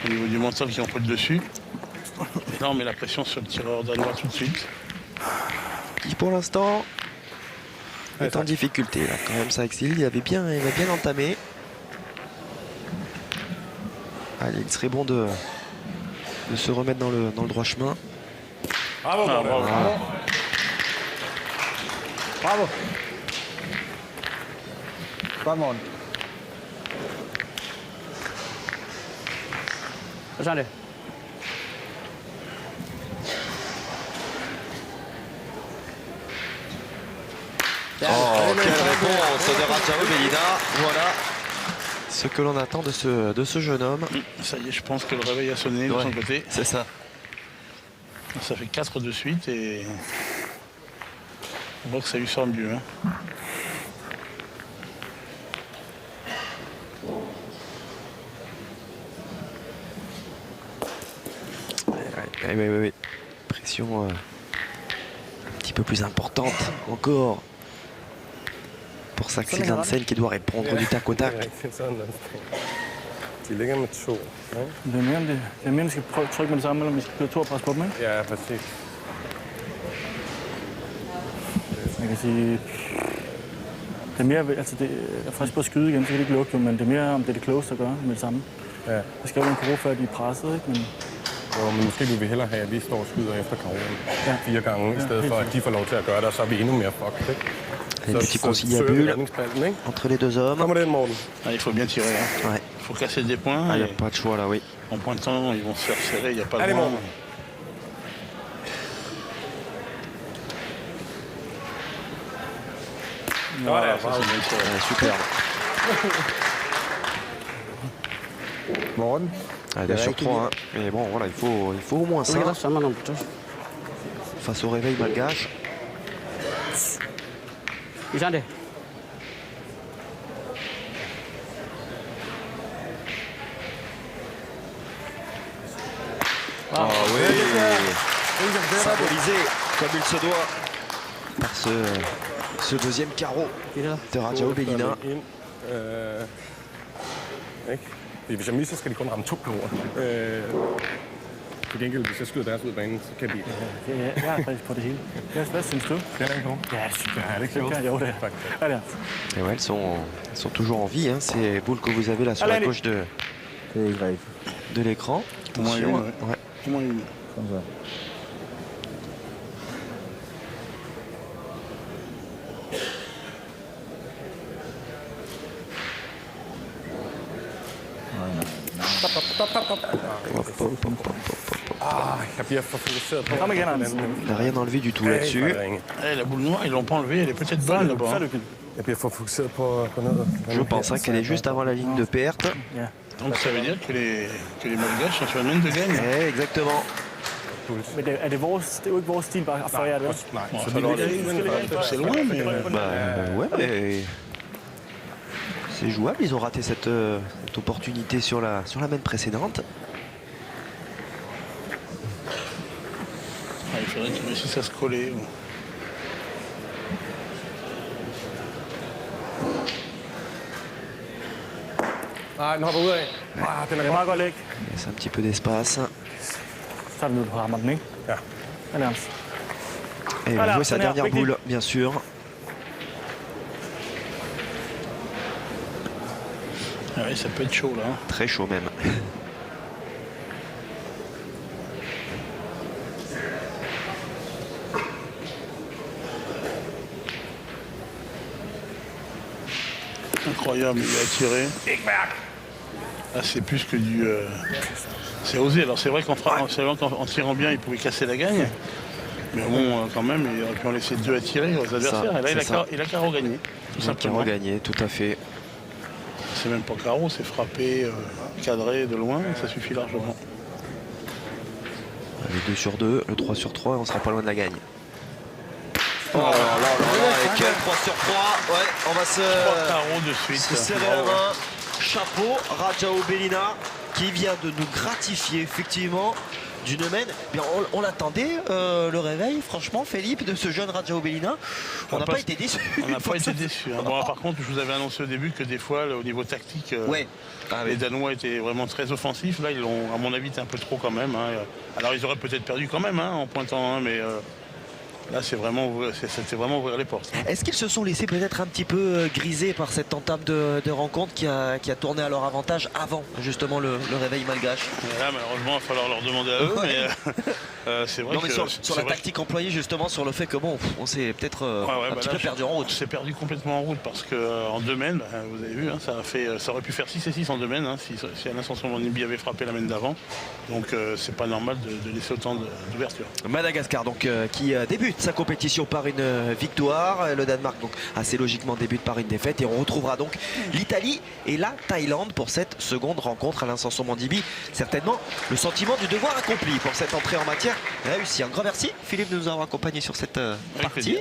au niveau du mental qui ont pris le dessus. Et là, on met la pression sur le tireur danois tout de suite. Qui pour l'instant est en difficulté. Là, quand même, Saxil, il a bien entamé. Allez, il serait bon de se remettre dans le droit chemin. Bravo, Ah, bravo. Bravo. Godt, Morten. Hvad så er det? Oh, quelle réponse de Rajao Bellina. Voilà ce que l'on attend de ce jeune homme. Ça y est, je pense que le réveil a sonné de Ouais, son côté. c'est ça. Ça fait 4 de suite et on voit que ça lui sort mieux. Hein. Oui. Pression un petit peu plus importante encore pour Saxil Hansen qui doit répondre du tac au tac. Rigtigt sådan noget. De ligger med 2. Ikke? Det er mere, om vi skal prøve at trykke med det samme, eller om vi skal køre 2 og presse på dem, ikke? Ja, præcis. Man kan sige, det er mere, altså det er faktisk på at skyde igen, så kan det ikke lukke jo, men det er mere, om det er det klogeste at gøre med det samme. Ja. Jeg skal jo en karo, før de er presset, ikke? Men Jo, men måske vil vi hellere have, at vi står og skyder efter Karolen 4 gange, i stedet helt for, at de får lov til at gøre det, og så er vi endnu mere fucked, ikke? Un petit søger vi conciliabule redningsspanden, ikke? entre les deux hommes. Kommer den, Morten? Ah, il faut bien tirer. Hein. Ouais. Il faut casser des points. Il n'y et a pas de choix là, oui. en pointant, ils vont se faire serrer. Il n'y a pas de Allez, loin. Morten. Voilà, ça, c'est bien tiré. Superbe. Morten? Ah, 2 sur 3. Hein. Mais bon, voilà, il faut au moins Du kan ça da samle nogle på face au réveil malgache. Vi ser det. Ah oui, symbolisé comme il se doit par ce deuxième carreau Det er det de Rajao Bellina. Ind. Ikke? Fordi hvis jeg misser, skal de kun ramme 2 kloer. Til gengæld, hvis jeg skyder deres ud af banen, så kan de... jeg er faktisk på det hele. Hvad synes du? Det er en klog. Ja, det synes jeg. Ja, det er Det klogt. kan jeg jo det. Ja, det er. Et ouais, elles sont toujours en vie, hein, ces boules que vous avez là sur la Allez, gauche de l'écran. Au moins Attention, une, ouais. Au moins une. Jeg bliver for fokuseret på... Kom igen, Anders. Il n'a rien enlevé du tout là-dessus. Eh, la boule noire, ils l'ont pas enlevée. Elle est peut-être bonne là-bas. Så er hein. det fint. Jeg bliver for fokuseret på noget. Je pense hein, qu'elle est juste avant la ligne de perte. Ja. Donc ça veut dire que les Malgaches sont sur une ligne de gagne. Eh, exactement. Men er det vores, det er jo ikke vores stil bare at føje det. Nej, Bon, så ça vi leur ligger c'est loin, mais Bah, ouais, mais c'est jouable. Ils ont raté cette opportunité sur la main précédente. ah, il faudrait qu'ils réussissent à se coller. Nej, den hopper ud af. Den Det er meget godt læg. Laisse un petit peu d'espace. Så er det nu, du rammer den, ikke? Ja. Ja, Anders. Et il va jouer sa dernière boule, bien sûr. Ah oui, ça peut être chaud là. Hein. Très chaud même. Incroyable, il a tiré. Ah, c'est plus que du... C'est osé. Alors c'est vrai qu'en tirant bien, il pouvait casser la gagne. Mais bon, quand même, il aurait pu en laisser 2 à tirer aux adversaires. Et là, il a carreau gagné, tout simplement. Gagné, tout à fait. C'est même pas carreau, c'est frappé, cadré de loin, ça suffit largement. Le 2 sur 2, le 3 sur 3, on sera pas loin de la gagne. Oh là là là, et quel 3 sur 3. Ouais, on va 3 carreaux de suite. se serrer la main. Chapeau, Rajao Bellina qui vient de nous gratifier effectivement d'une main. Bien, on l'attendait le réveil, franchement, Philippe, de ce jeune Rajao Bellina. On n'a pas été déçus. On n'a pas été déçus. Hein. Bon, par contre, je vous avais annoncé au début que des fois, au niveau tactique, Ouais. Ah, les oui. Danois étaient vraiment très offensifs. Là, ils l'ont, à mon avis, été un peu trop quand même. Hein. Alors, ils auraient peut-être perdu quand même hein, en pointant, hein, mais Là, c'était vraiment ouvrir les portes. Hein. Est-ce qu'ils se sont laissés peut-être un petit peu grisés par cette entame de rencontre qui a tourné à leur avantage avant justement le réveil malgache? Et là, malheureusement, il va falloir leur demander à eux, mais c'est vrai non, mais que... sur la tactique employée justement, sur le fait que bon, on s'est peut-être un petit peu perdu en route. C'est perdu complètement en route parce qu'en 2 mènes, vous avez vu, hein, ça aurait pu faire 6 et 6 en 2 mènes hein, si Alain Sanson-Monibi avait frappé la mène d'avant. Donc c'est pas normal de laisser autant d'ouverture. Madagascar donc qui débute sa compétition par une victoire. Le Danemark donc assez logiquement débute par une défaite. Et on retrouvera donc l'Italie et la Thaïlande pour cette seconde rencontre. Alain Sanson-Monibi, certainement le sentiment du devoir accompli pour cette entrée en matière réussie. Un grand merci Philippe de nous avoir accompagnés sur cette partie.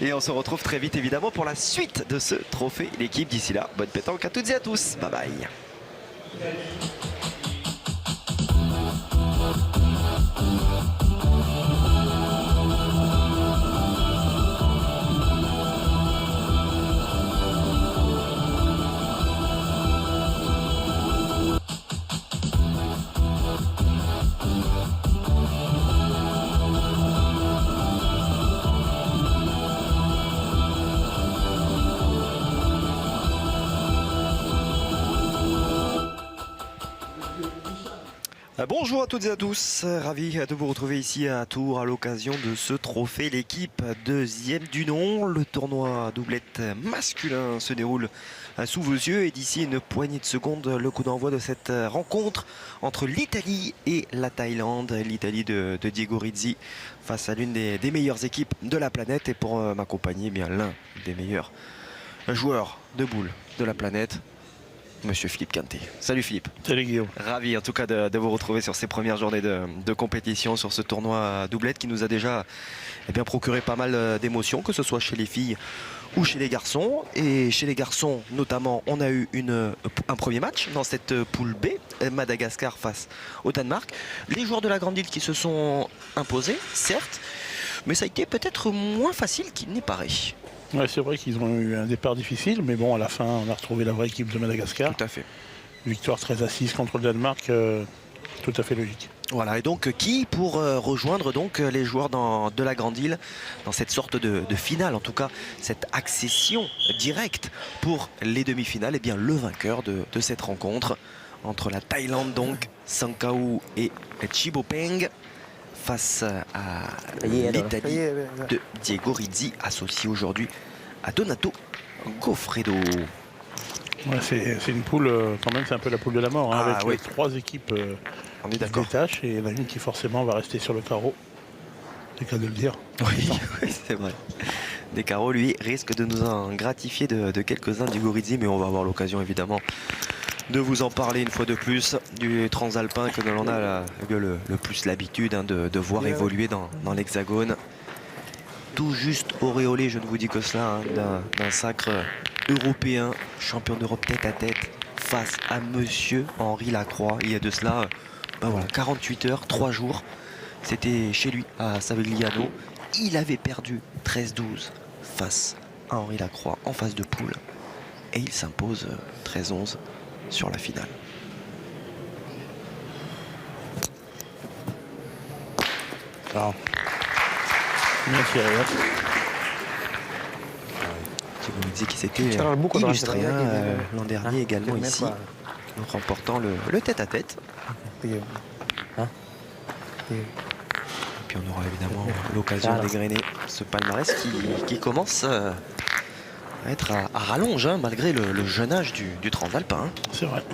Et on se retrouve très vite évidemment pour la suite de ce trophée l'équipe. D'ici là, bonne pétanque à toutes et à tous. Bye bye. Bonjour à toutes et à tous, ravi de vous retrouver ici à Tours à l'occasion de ce trophée l'équipe deuxième du nom. Le tournoi doublette masculin se déroule sous vos yeux et d'ici une poignée de secondes le coup d'envoi de cette rencontre entre l'Italie et la Thaïlande. L'Italie de Diego Rizzi face à l'une des meilleures équipes de la planète et pour m'accompagner bien l'un des meilleurs joueurs de boules de la planète. Monsieur Philippe Quintet. Salut Philippe. Salut Guillaume. Ravi en tout cas de vous retrouver sur ces premières journées de compétition, sur ce tournoi doublette qui nous a déjà procuré pas mal d'émotions, que ce soit chez les filles ou chez les garçons. Et chez les garçons notamment, on a eu un premier match dans cette poule B, Madagascar face au Danemark. Les joueurs de la Grande Île qui se sont imposés, certes, mais ça a été peut-être moins facile qu'il n'est paraît. Ouais, c'est vrai qu'ils ont eu un départ difficile, mais bon, à la fin, on a retrouvé la vraie équipe de Madagascar. Tout à fait. Victoire 13-6 contre le Danemark, tout à fait logique. Voilà, et donc qui pour rejoindre donc les joueurs de la Grande Île dans cette sorte de finale, en tout cas cette accession directe pour les demi-finales, et bien le vainqueur de cette rencontre entre la Thaïlande donc, Sankau et Chibopeng, face à l'Italie de Diego Rizzi, associé aujourd'hui à Donato Goffredo. Ouais, c'est une poule, quand même, c'est un peu la poule de la mort, hein, avec oui. 3 équipes On est qui se d'accord. détachent, et il y en a une qui forcément va rester sur le carreau. C'est le cas de le dire. Oui, oui, c'est vrai. Des carreaux, lui, risque de nous en gratifier de quelques-uns du Gorizzi, mais on va avoir l'occasion évidemment de vous en parler une fois de plus du transalpin que l'on a le plus l'habitude de voir évoluer dans l'hexagone. Tout juste auréolé, je ne vous dis que cela, d'un sacre européen, champion d'Europe tête à tête face à monsieur Henri Lacroix. Il y a de cela 48 heures, 3 jours. C'était chez lui à Savigliano. Il avait perdu 13-12 face à Henri Lacroix en phase de poule. Et il s'impose 13-11 sur la finale. Alors, merci à Thibaut Mizzi qui s'était illustré l'an dernier également ici, en remportant le tête-à-tête. Et puis on aura évidemment l'occasion d'égrener ce palmarès qui commence à être à rallonge, hein, malgré le jeune âge du transalpin. C'est vrai.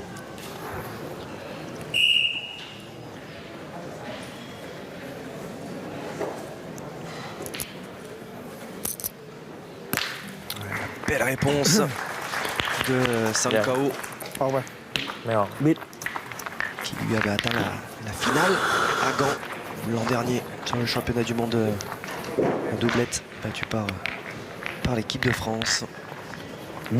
Belle réponse de Sankau, qui lui avait atteint la finale à Gand l'an dernier sur le championnat du monde en doublette, battu par l'équipe de France. Les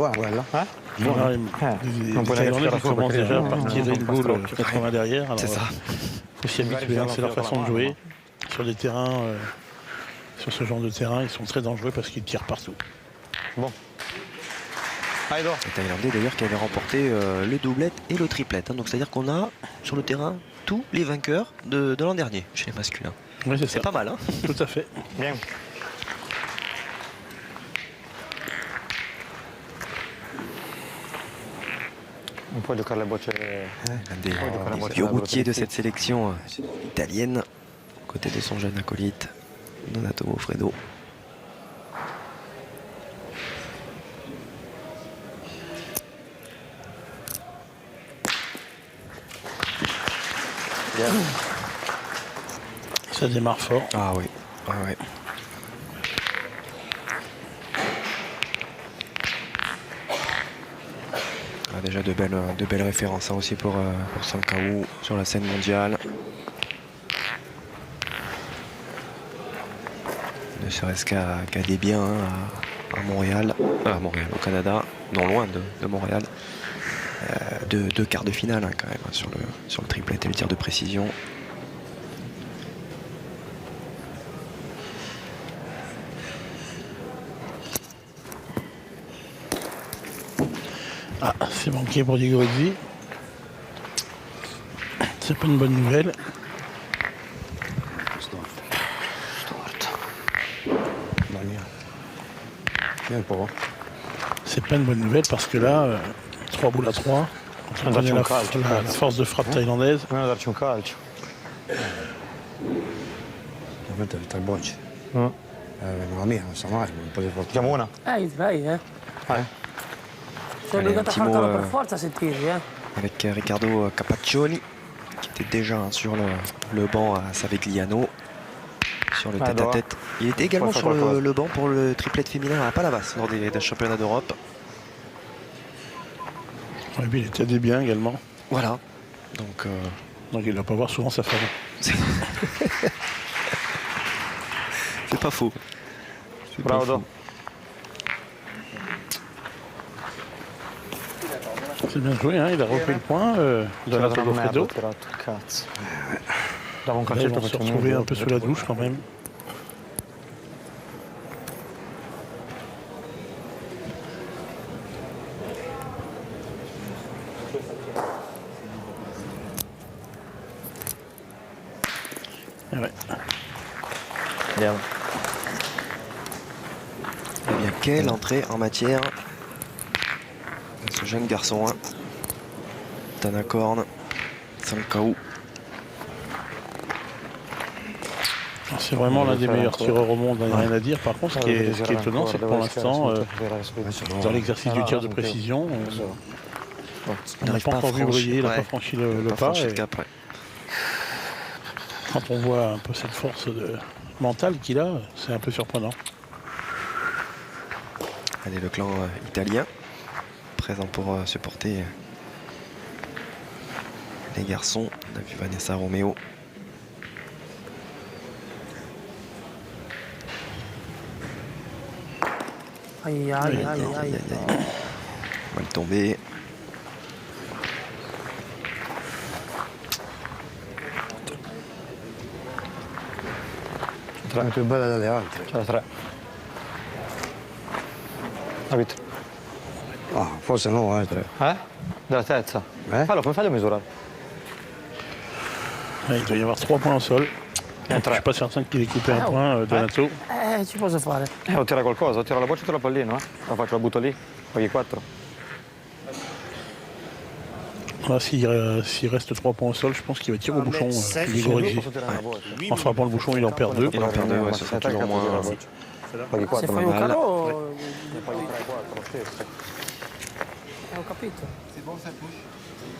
Thaïlandais qui commencent déjà par tirer une boule 80 derrière. C'est ça. Il faut s'y habituer, c'est leur façon de jouer. Sur des terrains, sur ce genre de terrain, ils sont très dangereux parce qu'ils tirent partout. Bon. Les Thaïlandais d'ailleurs qui avaient remporté le doublette et le triplette. Hein. Donc c'est-à-dire qu'on a sur le terrain tous les vainqueurs de l'an dernier chez les masculins. Oui, c'est pas mal. Hein. Tout à fait. Bien. Non puoi giocare le bocce. L'un des vieux routiers de cette sélection italienne, côté de son jeune acolyte, Donato Fredo. Ça démarre fort. Ah oui, ouais. Ah, déjà de belles références hein, aussi pour Sankaou sur la scène mondiale. Ne serait-ce qu'à des biens hein, à Montréal, au Canada, non loin de Montréal. Deux quarts de finale hein, quand même hein, sur le triplet et le tir de précision. Ah, c'est manqué pour Diego Rizzi. C'est pas une bonne nouvelle. C'est pas une bonne nouvelle parce que là, 3 boules à 3. On connaît la force de frappe thaïlandaise. Almeno darci un calcio. Ovviamente il bocce. Non la mia, non sta male, un po' di fortuna. Facciamo una? Io direi, Sono Allez, obbligato a un petit fartelo mot, per forza se tiri, Avec Riccardo Capaccioni qui était déjà hein, sur le banc à Savegliano sur le tête-à-tête. Il était également sur le banc pour le triplet féminin à Palavas lors des championnats d'Europe. Et puis il était des biens également. Voilà. Donc il va pas voir souvent sa femme. c'est pas faux. C'est pas Bravo. faux. C'est bien joué, hein, il a repris le point. Donato Fredo. Cazzo. Davo un Là, ils calcetto, vont se facciamo retrouver un un peu sous la douche quand même. Ouais. Andiamo. Eh bien, quelle entrée en matière de ce jeune garçon. Hein. Tanakorn, Sankaou. C'est vraiment l'un des meilleurs tireurs au monde, il n'y a rien à dire. Par contre, ce qui est étonnant, c'est que pour l'instant, dans l'exercice du tir de précision, on n'a pas encore vu briller, il n'a pas franchi le pas. Le cap, ouais. Quand on voit un peu cette force mentale qu'il a, c'est un peu surprenant. Allez, le clan italien, présent pour supporter les garçons. On a vu Vanessa Romeo. Aïe. Mal tombé. È più bella delle altre. C'è la 3. Arbitro. Ah, forse no, 3. Della terza? Fallo, come fai a misurare? Il doit y avoir 3 points au sol. Je ne suis pas certain qu'il ait coupé un point, Donato. Ci posso fare. O tira qualcosa, o tira la boccia o tira la pallina, La faccio, la butto lì, paghi 4. Là, s'il reste 3 points au sol, je pense qu'il va tirer au bouchon. Diego Rizzi. Posso tirare la boccia? En frappant le bouchon, il en perd 2. Il en perd 2, ouais, ce sera toujours moins. Paghi 4, Se fai un male. calo... paghi 3, 4, lo stesso. Ho capito.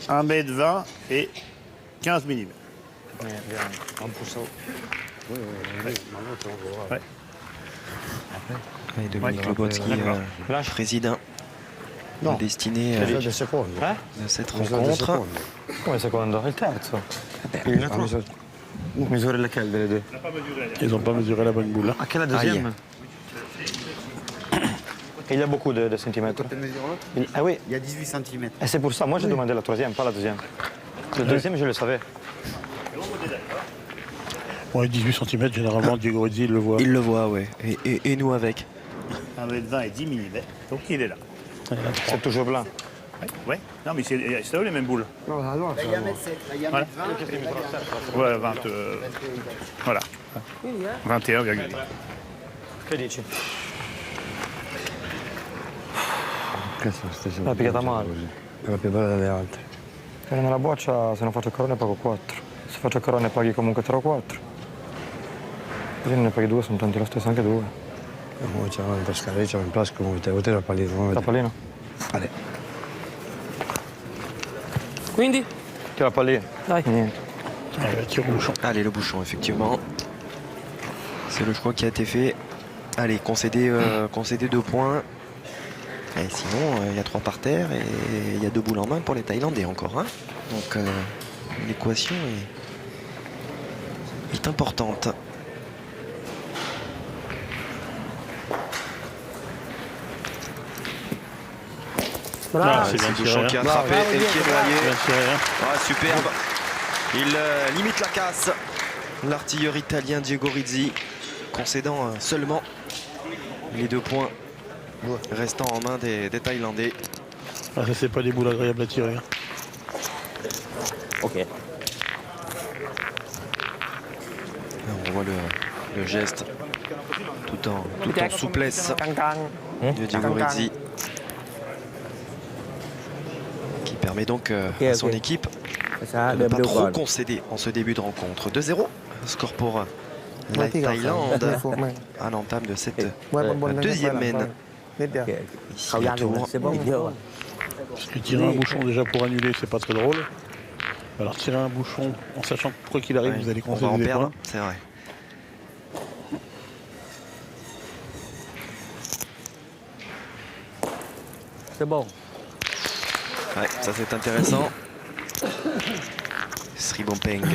1m20 et 15 mm. Un pouce. Et Dominique Lobotski préside la destinée Del secondo. de cette Misura del rencontre. secondo. Come secondo? Il terzo. Misure lequel delle due? Ils n'ont pas mesuré la bonne boule. À quelle deuxième? Il y a beaucoup de centimètres. Ah oui. Il y a 18 cm. Et c'est pour ça, moi j'ai demandé la troisième, pas la deuxième. Le deuxième, je le savais. Ouais, 18 cm, généralement, Diego Rizzi, il le voit. Il le voit, ouais. Et nous avec. 1m20 et 10 mm. Donc il est là. C'est toujours blanc. Ouais. Non, mais c'est là où les mêmes boules. No, allora Là, il y a 1m7, là, il y a 1m20. Voilà, 20. Voilà. Quindi, 21,8. Che dici? Cazzo, stai L'ha pigliata male. è la più bella delle altre. Nella boccia se non faccio ancora ne pago 4. Se faccio ancora ne paghi comunque 3 o 4. Così ne paghi 2, sono tanti lo stesso, anche 2. Poi c'è un'altra scaletta, c'è un plasco, come te, il pallino. La pallina? Vale. Quindi? Tira la pallina. Dai. Niente. Tire au bouchon. Allez, le bouchon, effectivement. C'est le choix qui a été fait. Allez, concéder 2 points. Et sinon, il y a 3 par terre et il y a 2 boules en main pour les Thaïlandais encore. Hein. Donc, l'équation est importante. Ah, C'est bien Bouchon tiré, qui a hein. attrapé et qui est noyé. Bien tiré, hein. Ah, superbe. Il limite la casse. L'artilleur italien Diego Rizzi concédant seulement les 2 points restant en main des Thaïlandais. Ah, ça, c'est pas des boules agréables à tirer. Hein. Ok. Là, on voit le geste tout en souplesse de Diego Rizzi qui permet donc à son équipe de ne pas trop concéder en ce début de rencontre. 2-0, score pour la Thaïlande à l'entame de cette deuxième mène. Ici, à Tours. C'est bon. Parce que tirer un bouchon déjà pour annuler, c'est pas très drôle. Alors tirer un bouchon en sachant que quoi qu'il arrive, Ouais, vous allez on va concéder en des perdre, points. c'est vrai. C'est bon. Ouais, ça c'est intéressant. Sribompeng.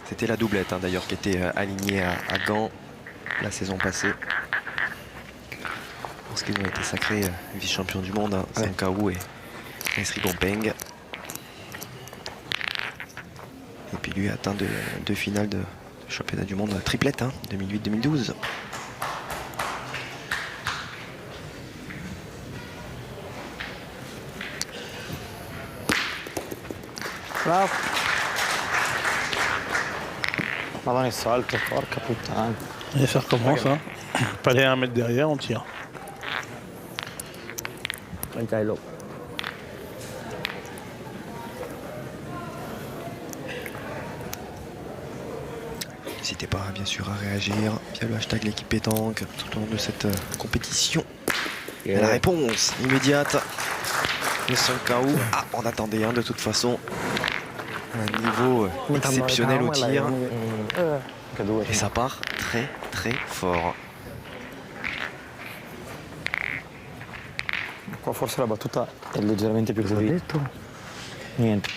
C'était la doublette hein, d'ailleurs qui était alignée à Gand la saison passée. Parce qu'ils ont été sacrés vice-champions du monde, hein, Sankaou et Sribompeng. Et puis lui a atteint deux finales de championnat du monde triplette, hein, 2008-2012. Bravo. Madonna il salto, porca puttana. Et ça recommence. Hein. Pas les 1 mètre derrière, on tire. มั่นใจลูก N'hésitez pas bien sûr à réagir via le hashtag l'équipe pétanque tout au long de cette compétition. Et la réponse immédiate de Sankaou. Ah, on attendait de toute façon un niveau exceptionnel au tir. Et ça part très très fort. Qua forse la battuta è leggermente più pulita. Niente.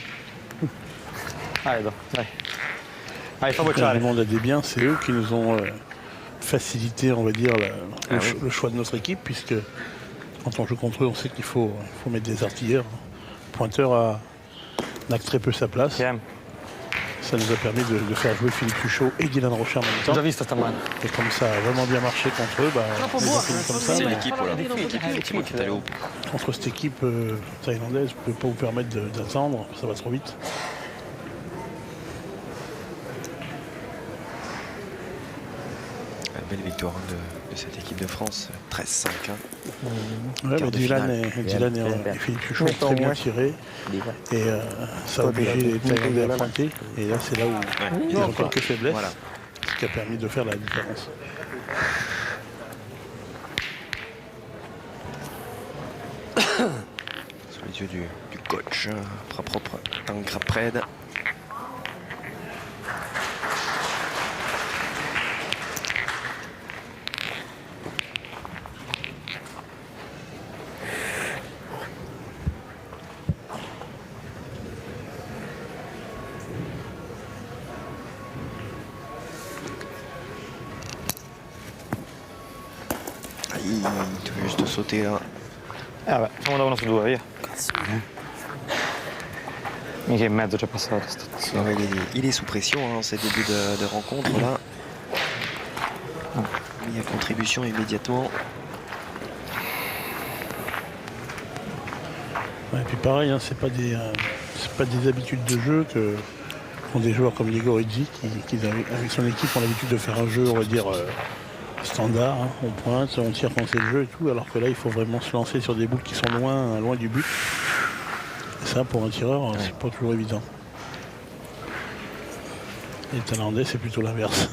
Dai, dai. Allez, fa Quand bocciare. le monde a des biens, c'est eux qui nous ont facilité, on va dire, le choix de notre équipe, puisque quand on joue contre eux, on sait qu'il faut mettre des artilleurs. Pointeur n'a que très peu sa place. Tiens, Ça nous a permis de faire jouer Philippe Tuchot et Dylan Rocher en même ho temps. già visto stamane. Et comme ça a vraiment bien marché contre eux, bah, on les a finis comme ça. C'est Mais l'équipe voilà. Effectivement qui est allée au bout. contre cette équipe thaïlandaise, vous ne pouvez pas vous permettre d'attendre, ça va trop vite. Une belle victoire de cette équipe de France, 13-5. Hein. Ouais, Quart mais de Dylan finale. et Philippe Tuchot ont très bien tiré. ดีกว่า Et ça a obligé les Thaïlandais à pointer. Et là, c'est là où ils ont quelques faiblesses, Voilà. ce qui a permis de faire la différence. Sous les yeux du coach, propre Tankrapred. Il doit juste sauter là. Vabbè, facciamo da 1 su 2, via. Mica in mezzo c'è passato. Non, mais il est sous pression, hein, ces débuts de rencontre là. Mis à contribution immédiatement. Ouais, et puis pareil, hein, c'est pas des habitudes de jeu que qu'ont des joueurs comme Diego Rizzi qui avec son équipe ont l'habitude de faire un jeu, on va dire, standard, hein, on pointe, on tire quand c'est le jeu et tout, alors que là il faut vraiment se lancer sur des boules qui sont loin du but. Et ça pour un tireur, c'est pas toujours évident. Et les Thaïlandais c'est plutôt l'inverse.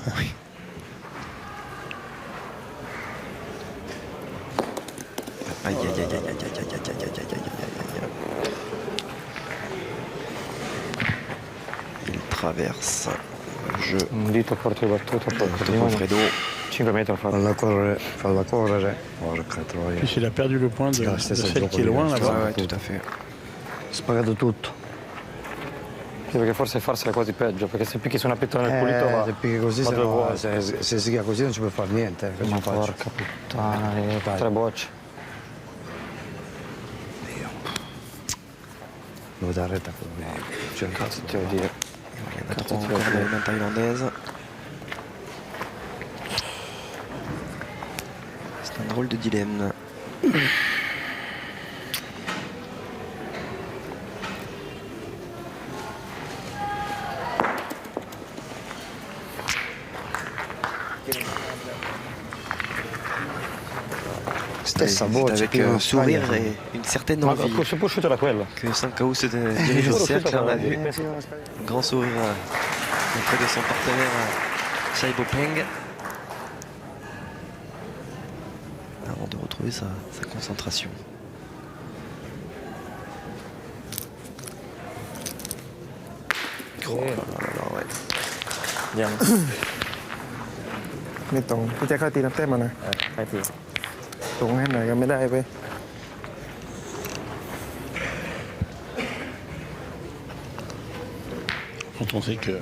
Aïe, aïe, aïe, aïe, aïe, aïe, aïe, aïe, aïe, aïe, aïe, aïe, aïe. Il traverse le jeu. Un dito forte battuto, poi Fredo. 5 metri al fatto. Falla correre, porca troia. Puis il a perdu le point de celle qui est loin là-bas. Ouais, tout à fait. Spagato tutto. Sì, perché forse farsela è quasi peggio, perché se picchi su una pietra nel pulito va. Se picchi così, va se, dove no, vuoi. se si chiama così non ci puoi fare niente. Che Ma ci faccio? porca puttana, dai. 3 bocce. Devo dare retta con me. Cioè, Cazzo ti devo dire. Il y en a trois encore dans les mains thaïlandaises. C'est un drôle de dilemme. stessa C'est voce. avec più sourire Spagna. et une certaine Ma envie se può uscire da quello. que Sankao se dirige au cercle. On a vu un grand sourire auprès de son partenaire Chai Bopeng. Avant de retrouver sa concentration. Oh là là là, ouais. ยัง ไม่ตรงพี่แจ็คเข้าตีน้ำเต้มมานะ ไปที ตรงให้หน่อยก็ไม่ได้ไป Quand on sait que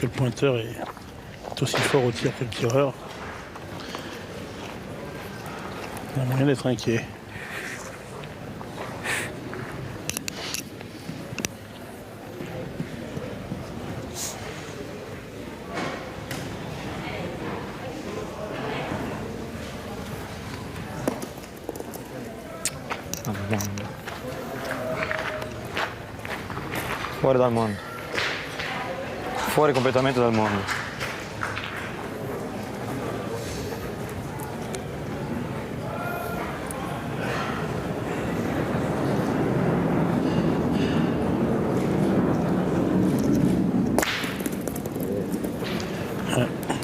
le pointeur est aussi fort au tir que le tireur, il y a moyen d'être inquiet. Fuori dal mondo. Fuori completamente dal mondo.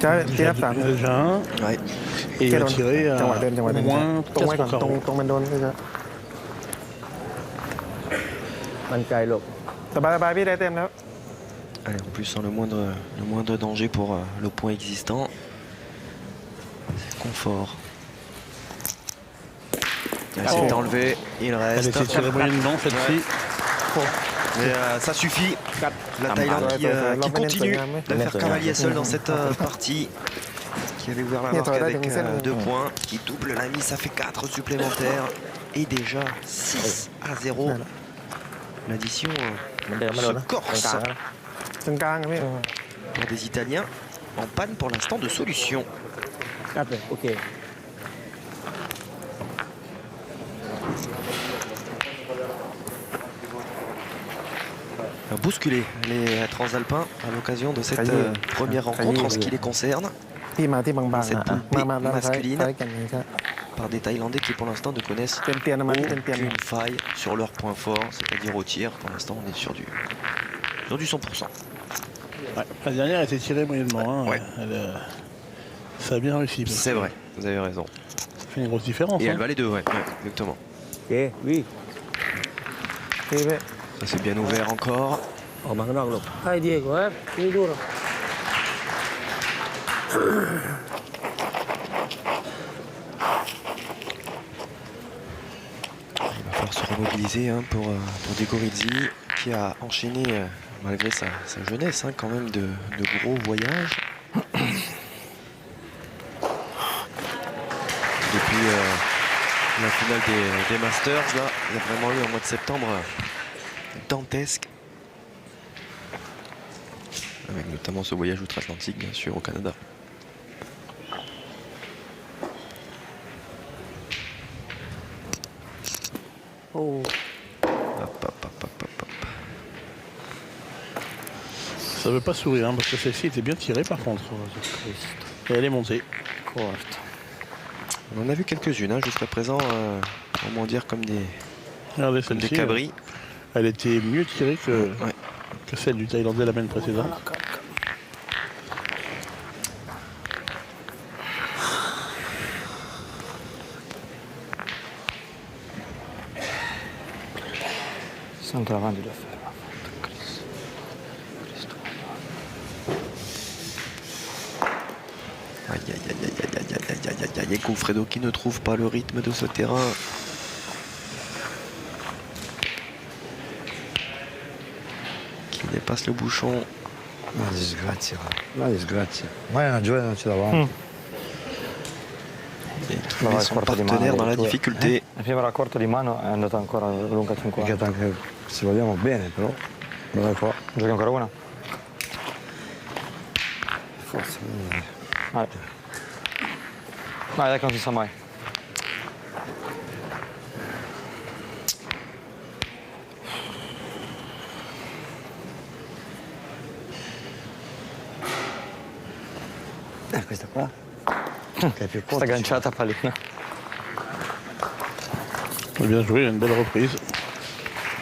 Déjà un, Ouais. et il a tiré จังหวะ à เดินจังหวะเดิน moins ตรงไว้ก่อน 4 ตรง carreaux. ตรงมันโดนพี่แจ็ค มันไกลลูก สบายๆพี่ได้เต็มแล้ว Allez, en plus sans le moindre danger pour le point existant. C'est confort. C'est enlevé, il Elle reste. était tirée moyennement celle-ci. Mais ça suffit. La Thaïlande qui continue de faire cavalier seul dans cette partie. Qui avait ouvert la marque avec 2 points. Qui double la mise, ça fait 4 supplémentaires. Et déjà 6-0. L'addition se corse ตรงกลางอะพี่ pour des Italiens en panne pour l'instant de solution. กัดเลยโอเค Bousculer les Transalpins à l'occasion de cette première rencontre en ce qui les concerne. พี่มาที่บางๆ Cette อ่ะ poule มาด้านซ้าย masculine ซ้ายกันอย่างนี้ใช่ par des Thaïlandais qui pour l'instant ne connaissent เตียนๆนะมาที่เตียน aucune faille sur leur point fort, c'est-à-dire au tir. Pour l'instant, on est sur du 100%. Ouais. La dernière a été tirée moyennement. Hein. Ouais. Ça a bien réussi. parce C'est que vrai, vous avez raison. Ça fait une grosse différence. Et hein. elle va les deux, ouais, exactement. โอเควิ่ง ๆพี่พี่ Ça c'est bien ouvert encore. ออกมาข้างนอกลูกใช่ดีกว่าพี่ดูหรอ Il va falloir se remobiliser hein, pour Degorizzi qui a enchaîné, malgré sa jeunesse, hein, quand même de gros voyages. Depuis la finale des Masters, là, il y a vraiment eu un mois de septembre dantesque. Avec notamment ce voyage outre-Atlantique, bien sûr, au Canada. Oh. Hop, hop, hop, hop, hop, hop. Ça veut pas sourire, hein, parce que celle-ci était bien tirée par contre. Et elle est montée. Corto. On en a vu quelques-unes hein, jusqu'à présent, comment dire, comme des Regardez Comme des celle-ci. cabris. Elle était mieux tirée que Ouais. celle du Thaïlandais la semaine précédente. Sempre avanti da ferro. Aïe, aïe, aïe, aïe, aïe, aïe, aïe, aïe, aïe, aïe, aïe, Goffredo qui ne trouve pas le rythme de ce terrain. Qui dépasse le bouchon. Una disgrazia. Una disgrazia. Ma è una gioia non ce l'avamo. Et trouver son partenaire dans la difficolté. La prima raccordo di mano è andata ancora lunga 50. Perché anche se vogliamo bene, però. Guarda qua. Giochi ancora una? Forse. Vai. Dai, che non si sa mai. Questa qua. Che è più Questa corta. ganciata pallina. Bien joué, une belle reprise.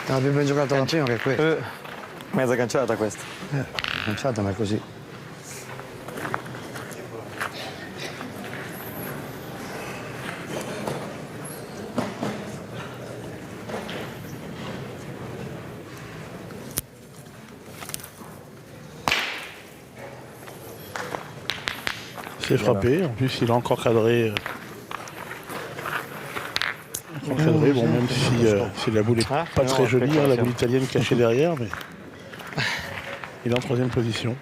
Ah, più ben giocato la prima che questa. Mezza ganciata questa. Ganciata, ma è così. C'est frappé. En plus, il a encore cadré. Encore cadré. Bon, même si la boule n'est Ah, pas non, très jolie, hein, la préparation. boule italienne cachée derrière, mais il est en troisième position.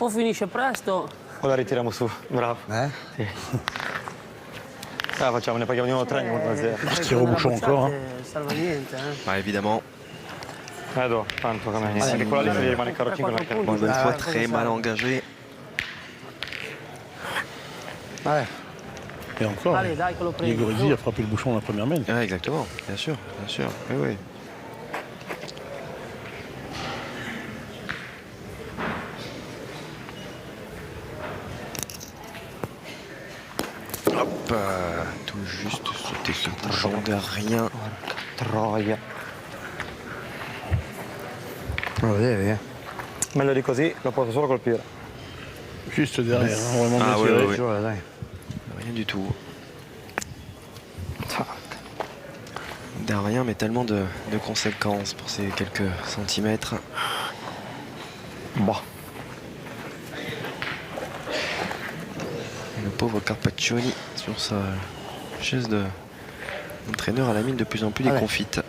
O finisce presto. O la ritiriamo su, bravo. Sì. Facciamo, ne paghiamo di nuovo 3, andiamo 1-0. Tiro au bouchon encore. Salva niente, Ah, évidemment. Do, tanto come anche quella lì rimane caro 5 non è Bon, une fois très mal engagé. Vabbè. Et encore, Allez, dai che lo prendi. Igor a frappé le bouchon la première main. Ah, exactement, bien sûr, bien sûr. Oui, oui. Hop, tout juste sauter ce bouchon de rien. Troia. Non lo devi, Meglio di così, lo posso solo colpire. Juste derrière, hein, vraiment bien Ah, oui, tiré. oui, oui. Gioia, dai. Rien du tout. De rien, mais tellement de conséquences pour ces quelques centimètres. Bon. Et le pauvre Carpaccioni sur sa chaise d'entraîneur à la mine de plus en plus déconfite.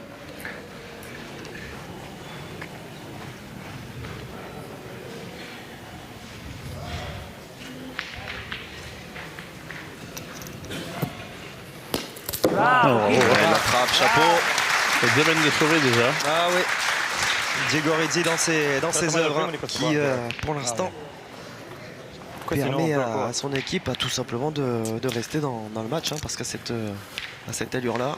Ouais, la frappe, chapeau. Le domaine de sauver déjà. Ah oui. Diego Rizzi dans ses œuvres hein, qui, pour l'instant, permet à son équipe tout simplement de rester dans le match hein, parce qu'à cette allure-là,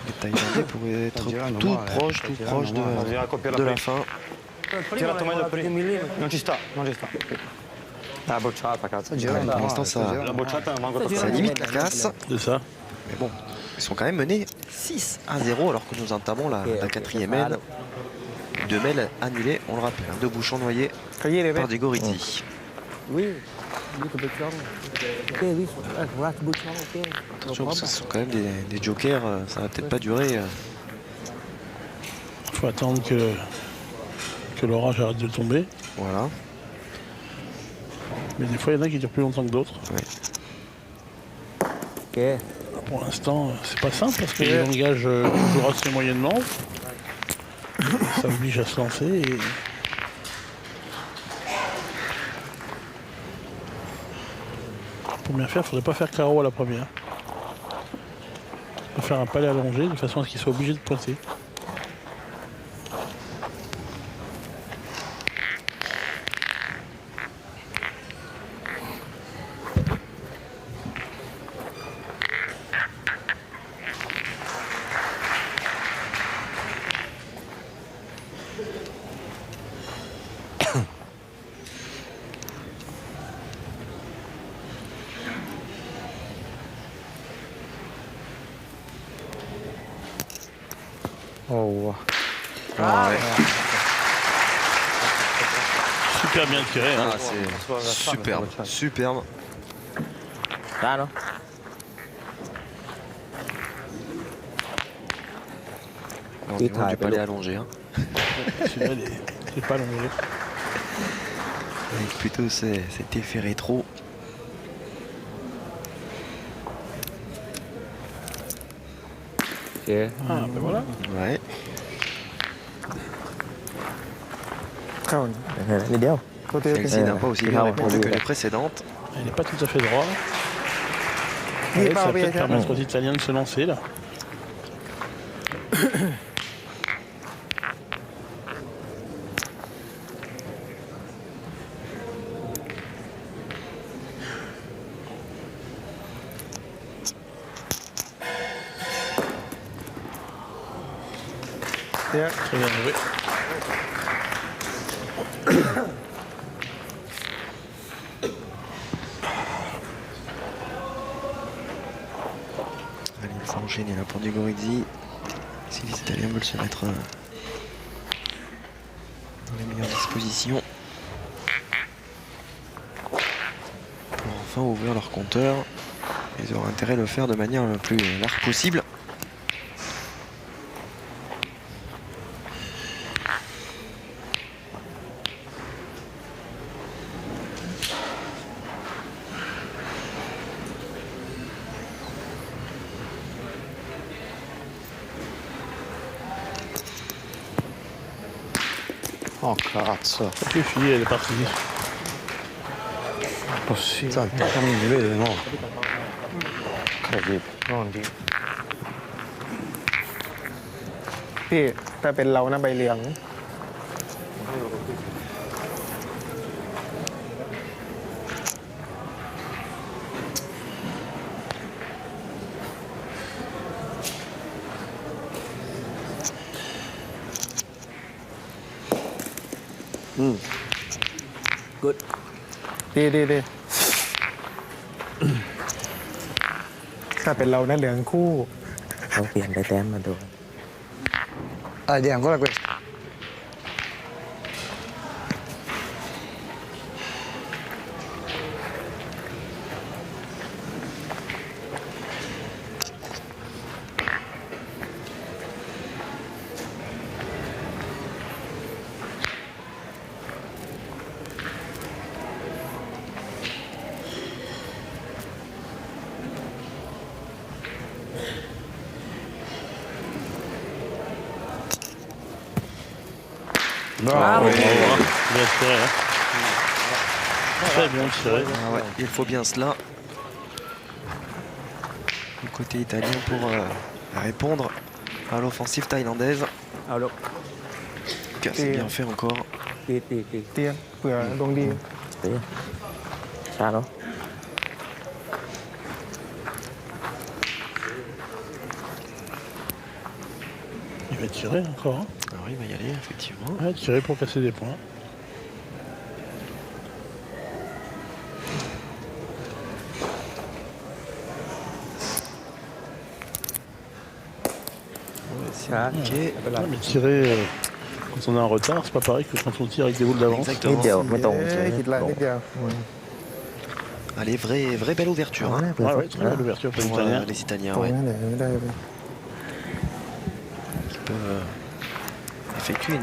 les Thaïlandais pourraient être tout proche de la fin. Tirato meglio prima. Non ci sta, non ci sta. La bocciata, cazzo. Pour l'instant, La bocciata non manco ça limite la casse. De ça. Mais bon, ils sont quand même menés 6-0 alors que nous entamons la quatrième aile. 2 mails annulés, on le rappelle, hein, 2 bouchons noyés par Diego Rizzi. Oui, dico Becciano. Che hai visto? Guarda Becciano, che. Attention parce que ce sont quand même des jokers, ça va peut-être pas durer. Il faut attendre que l'orage arrête de tomber. Voilà. Mais des fois, il y en a qui durent plus longtemps que d'autres. Che? Pour l'instant, c'est pas simple parce qu'il engage toujours assez moyennement. Ça oblige à se lancer. Et... Pour bien faire, il ne faudrait pas faire carreau à la première. Il faut faire un palais allongé de façon à ce qu'il soit obligé de pointer. Oh. Super bien tiré. Hein. Ah, c'est superbe, superbe. Ra đó. Alors, du moins, tu peux aller allonger. Hein. Celui-là, il est pas long. Avec plutôt cet effet rétro. Ok. Ah, ben voilà. Ouais. เข้านิดเดียวโทษที Celle-ci n'a pas aussi bien répondu que les précédentes. Il n'est pas tout à fait droit. นี่ Ouais, เป้า ça va พี่ peut-être ใช่ไหม permettre aux Italiens de se lancer là. Très bien joué. Allez, il faut enchaîner là pour Gorizzi. Si les Italiens veulent se mettre dans les meilleures dispositions pour enfin ouvrir leur compteur, ils auront intérêt à le faire de manière la plus large possible. Oh cazzo. Che figlia le partite. Possibile. Senti, non mi vede, no? Incredibile. Non di. พี่ถ้าเป็นเรานะใบเหลือง Good. ดีถ้าเป็นเรานะเหลืองคู่ Không tiền để tem mà được. Ah, vedi, ancora questo. Bravo. Bien tiré. Hein. Très bien tiré. Ah ouais, il faut bien cela. Du côté italien pour répondre à l'offensive thaïlandaise. Alo. C'est bien fait encore. Tì. เตี้ยเผื่อดวงดี Tì. Sao đó? Il va tirer encore. Hein. Alors il va y aller effectivement. Ouais, tirer pour casser des points. C'est indiqué. Ouais, mais tirer quand on est en retard, c'est pas pareil que quand on tire avec des boules d'avance. นิด Exactement. เดียวไม่ตรงเฉ เอ้ ย ยผิดลายนิดเดียว Allez, vraie belle ouverture hein, Ouais, ouais, très belle ouverture pour les pour Italiens. les Italiens. ตรง Ouais, นั้นเลยไม่ได้เลย qui peuvent effectuer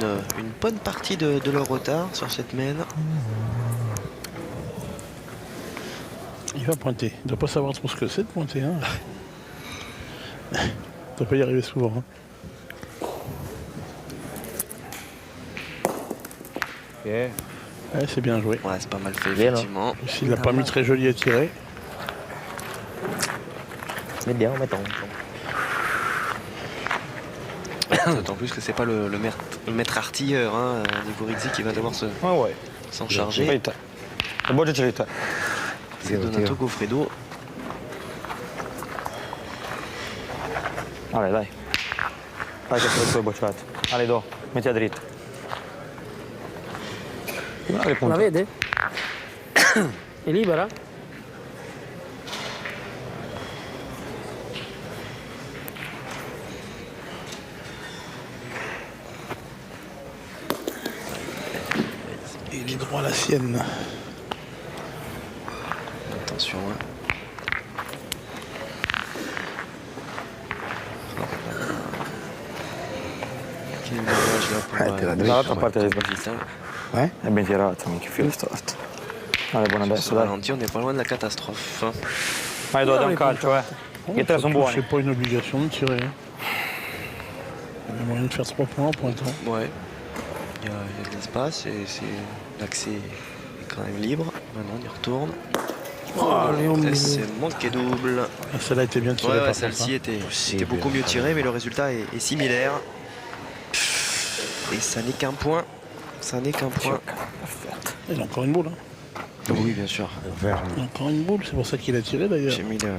une bonne partie de leur retard sur cette mène. Il va pointer. Il doit pas savoir trop ce que c'est de pointer. Hein. Il doit pas y arriver souvent. Hein. Ok. Ouais, c'est bien joué. Ouais, c'est pas mal fait Bien, effectivement. Il l'a pas mis très joli à tirer. นิดเดียวไม่ตรง D'autant plus que c'est pas le maître artilleur hein, de Gorizzi qui va devoir Ah ouais. s'en charger. Vite. È buono girita. C'est Donato Goffredo. Allez, dai. Dai che sono i tuoi bocciati. Ale, do. Metti a dritto. Ale, punto. La vede? È libera? Il est droit à la sienne. Attention. Hein. Che dommage là pour Dall'altra parte dei sbagliati. Eh? È ben tirata, minchia, filo storto. Allora, buona adesso, dai. ralenti, on n'est pas loin de la catastrophe. Ma do un calcio, I tre sono buoni. C'est pas une obligation de tirer. Hein. Il y a moyen de faire 3 points en pointant. Ouais. Il y a de l'espace et l'accès est quand même libre. Maintenant, on y retourne. C'est manqué double. Ah, celle-là était bien tirée. Ouais, celle-ci était beaucoup mieux tirée, mais le résultat est similaire. Et ça n'est qu'un point. Ça n'est qu'un point. Il a encore une boule. Hein. Oui, bien sûr. Il a encore une boule, c'est pour ça qu'il a tiré d'ailleurs. J'ai mis le.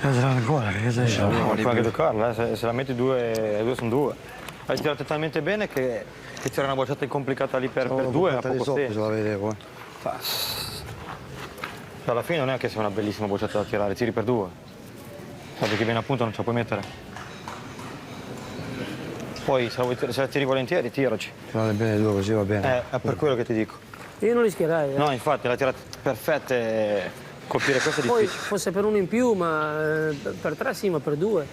Puoi anche toccarla, se la metti due sono due. Hai tirato talmente bene che c'era una bocciata complicata lì per due, a poco se la vedevo. Alla fine non è che sia una bellissima bocciata da tirare, tiri per due. Sappi che viene a punto non ce la puoi mettere. Poi se la tiri volentieri, tiraci. Tirate bene due così va bene. È per quello che ti dico. Io non rischierei. No, infatti, la tirata perfetta e colpire questo è Poi difficile. fosse per uno in più, ma per 3 sì, ma per 2.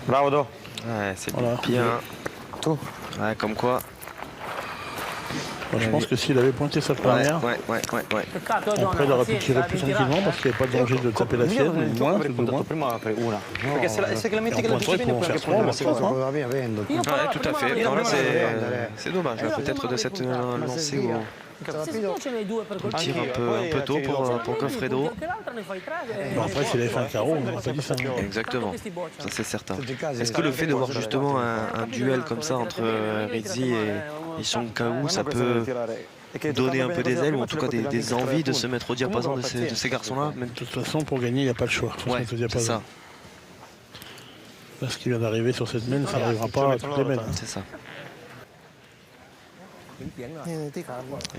Bravo Do. Ouais, c'est Voilà. bien. Tout. Ouais, comme quoi. Moi, je pense que s'il avait pointé sa première, Ouais. Peccato, après il aurait pu tirer plus tranquillement parce qu'il n'y avait pas de danger de taper la sienne, ou moins, avrei tout puntato moins. prima per una. Perché se la metti E che un la point dici trois, bene ils puoi pourront anche faire prendere la trois, seconda. Va via vendo. Ouais, tout à fait. Non, là, c'est dommage. Peut-être de cette lancée où on tire un peu tôt pour Goffredo. Bon, après, s'il avait fait un carreau, on n'aurait pas dit ça. Exactement, ça c'est certain. Est-ce que le fait de voir justement un duel comme ça entre Rizzi et Song Kao, ça peut donner un peu des ailes ou en tout cas des envies de se mettre au diapason de ces garçons-là? De toute façon, pour gagner, il n'y a pas le choix. Faut se Ouais, mettre au c'est diapason. ça. Là, ce qui vient d'arriver sur cette main, ça n'arrivera pas à toutes les mains. C'est ça.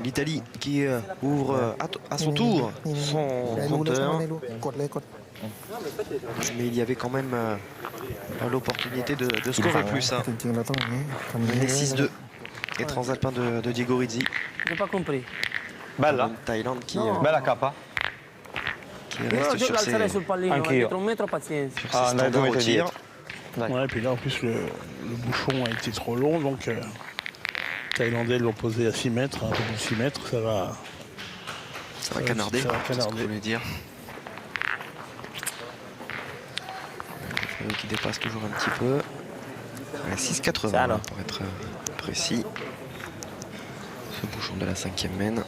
L'Italie qui ouvre à son tour son compteur. Mais il y avait quand même l'opportunité de scorer plus. Hein. Les 6-2. Et transalpin de Diego Rizzi. J'ai pas compris. Bella. Thaïlande qui Bella capa. reste sur ses l'alzerei sul pallino, Anch'io. dietro un metro, pazienza. standards au tir. Ouais, et puis là, en plus, le bouchon a été trop long, donc les Thaïlandais l'ont posé à 6 mètres, un peu plus de 6 mètres, ça va... Ça va canarder, ça va c'est ce que canarder. je voulais dire. Qui dépasse toujours un petit peu. 6,80 pour être précis. Ce bouchon de la 5e main.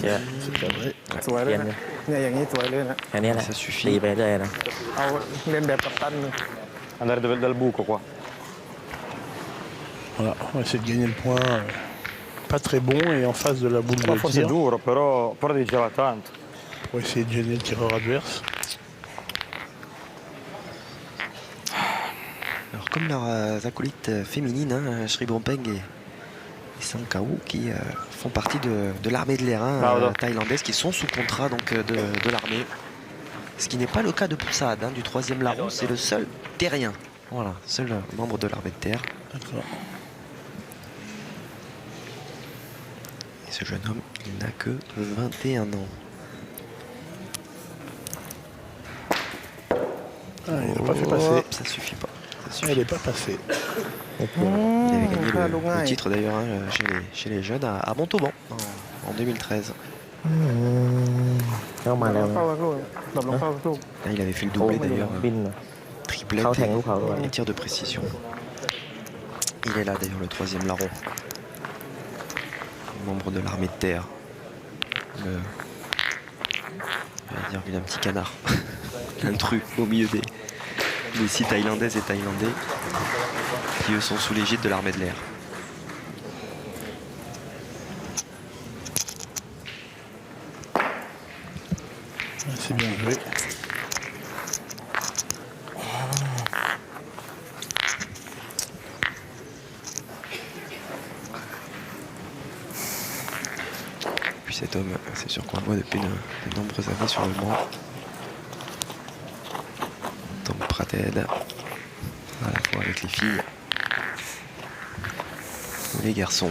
C'est pas vrai. สวยเลยนะเนี่ยอย่างนี้สวยเลยนะ แค่นี้แหละ Ça ตี suffit. ไปเรื่อยนะ เอาเล่นแบบกัปตันเลย Andare dal buco qua. Voilà, on va essayer de gagner le point. Pas très bon et en face de la boule Qua de forse è tir duro, però diceva tanto. pour essayer de gêner le tireur adverse. Alors comme leurs acolytes féminines, hein, Sri Brompeng et Song Kao, qui font partie de l'armée de l'air thaïlandaise, qui sont sous contrat donc, de l'armée. Ce qui n'est pas le cas de Poussad, hein, du 3e larron, c'est le seul terrien. Voilà, seul membre de l'armée de terre. D'accord. Et ce jeune homme, il n'a que 21 ans. Ah, il n'a pas fait passer. Ça suffit pas. Ça Ah, suffit. il n'est pas passé. Il avait gagné le titre d'ailleurs hein, chez les jeunes à Montauban en 2013. เข้ามาแล้ว เข้าลูกหลบลงเข้าลูก Là, il avait fait le doublé d'ailleurs. บินเหรอ Triplette Khao Theng ou Khao Theng. et tir de précision. Il est là d'ailleurs le 3e larron. Membre de l'armée de terre. On va dire un petit canard. L'intrus au milieu des 6 Thaïlandaises et Thaïlandais qui eux sont sous l'égide de l'armée de l'air. C'est bien joué. cet homme, c'est sûr qu'on le voit depuis de nombreuses années sur le banc. Tom Prated, à la fois avec les filles ou les garçons.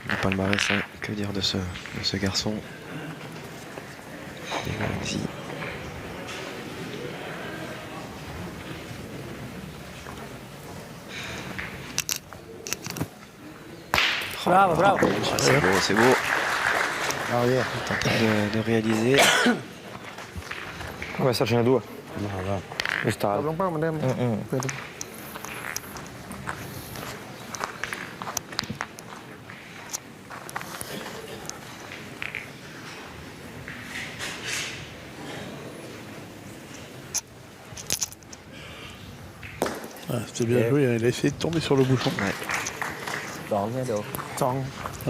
Le palmarès, hein, que dire de ce garçon. Et Galaxy. Bravo, bravo. C'est beau, c'est beau. Bravo, Il est en train de réaliser. Vabbè, ce ne 2. bravo. Mi sta. ลงเป้าเหมือนเดิมเปิดดู Ah, c'était bien joué, hein. Il a essayé de tomber sur le bouchon. Ouais. 2 เนี่ยเดี๋ยว สอง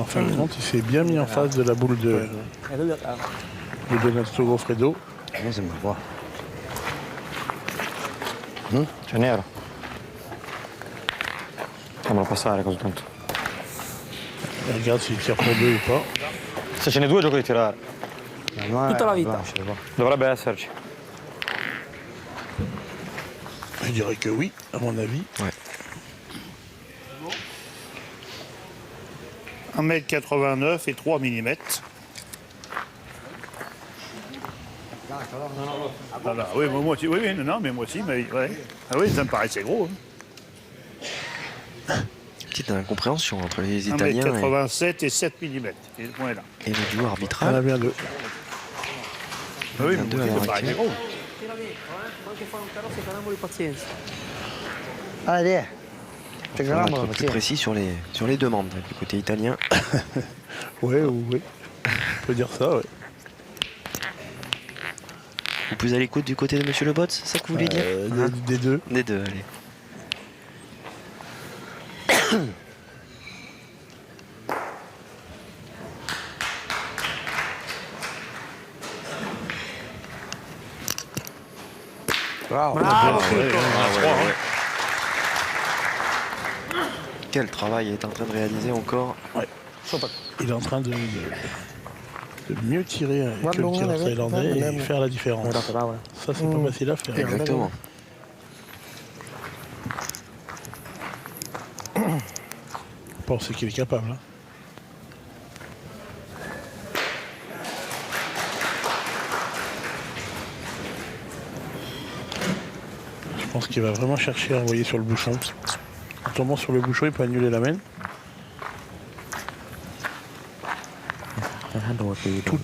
En fin de compte, il s'est bien mis en face de la boule de ให้เขาเลือกเอา Donato Goffredo. Non, sembra qua. C'è nero. Fammelo passare così tanto. Et regarde s'il tire pour 2 ou pas. Se ce n'è 2 gioco di tirare. Tutta la vita. Dovrebbe esserci. Je dirais que oui, à mon avis. Ouais. 1m89 et 3 mm. Voilà, oui, moi aussi, oui, non, mais moi aussi, mais ouais. Ah oui, ça me paraissait gros. Petite incompréhension entre les Italiens 1m87 et 7 mm. Et le point est là. et le duo On a arbitral. bien 2. Ah oui, mais Deux moi à aussi, l'heure ça me paraissait actuelle. gros. Tira via, anche fare un carrozzo e canamolo di pazienza. Allez, Il faudra être plus précis sur les demandes du côté italien. Ouais, oui. On peut dire ça, ouais. Ou plus à l'écoute du côté de Monsieur Le Bot, c'est ça que vous voulez dire Hein Des 2. Des deux, allez. Bravo. Bravo, Ah Filippo. ouais. Quel travail est en train de réaliser encore. Il est en train de mieux tirer que le tireur thaïlandais et faire la différence. เราจะเล่านะ Ça, c'est pas facile à faire. Exactement. Je pense qu'il est capable. Hein. Je pense qu'il va vraiment chercher à envoyer sur le bouchon. En tombant sur le bouchon, il peut annuler la main. แต่ถ้าโดนตี Tout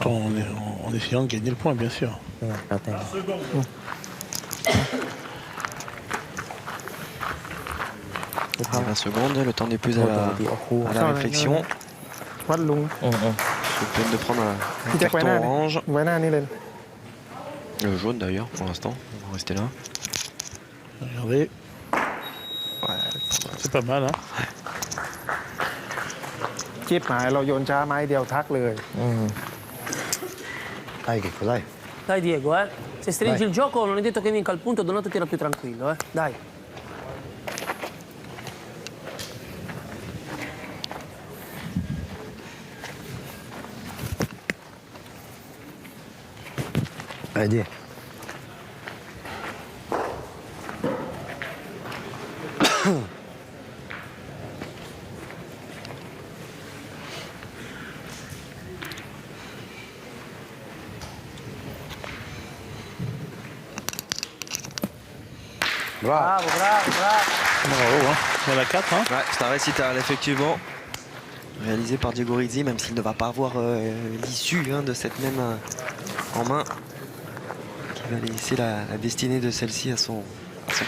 en essayant de gagner le point, bien sûr. แล้วแต่ 20 secondes, le temps n'est plus à ตีเอาคู่ la réflexion. วัดลุง Je vous peine de prendre un Qui t'a carton poigné, orange. ไว้หน้านี่เลย Le jaune d'ailleurs pour l'instant. On va rester là. Regardez. C'est pas mal, hein. จิ๊บหายเราโยนช้าไม้เดียวทักเลย Dai, che cos'hai? Dai Diego, se stringi il gioco non è detto che vinca il punto, Donato tira più tranquillo, dai. Vedi. Bravo, bravo, bravo. Bravo, hein. Il y en a 4, hein. Ouais, c'est un récital effectivement. Réalisé par Diego Rizzi, même s'il ne va pas avoir l'issue de cette même en main. Qui va laisser la destinée de celle-ci à son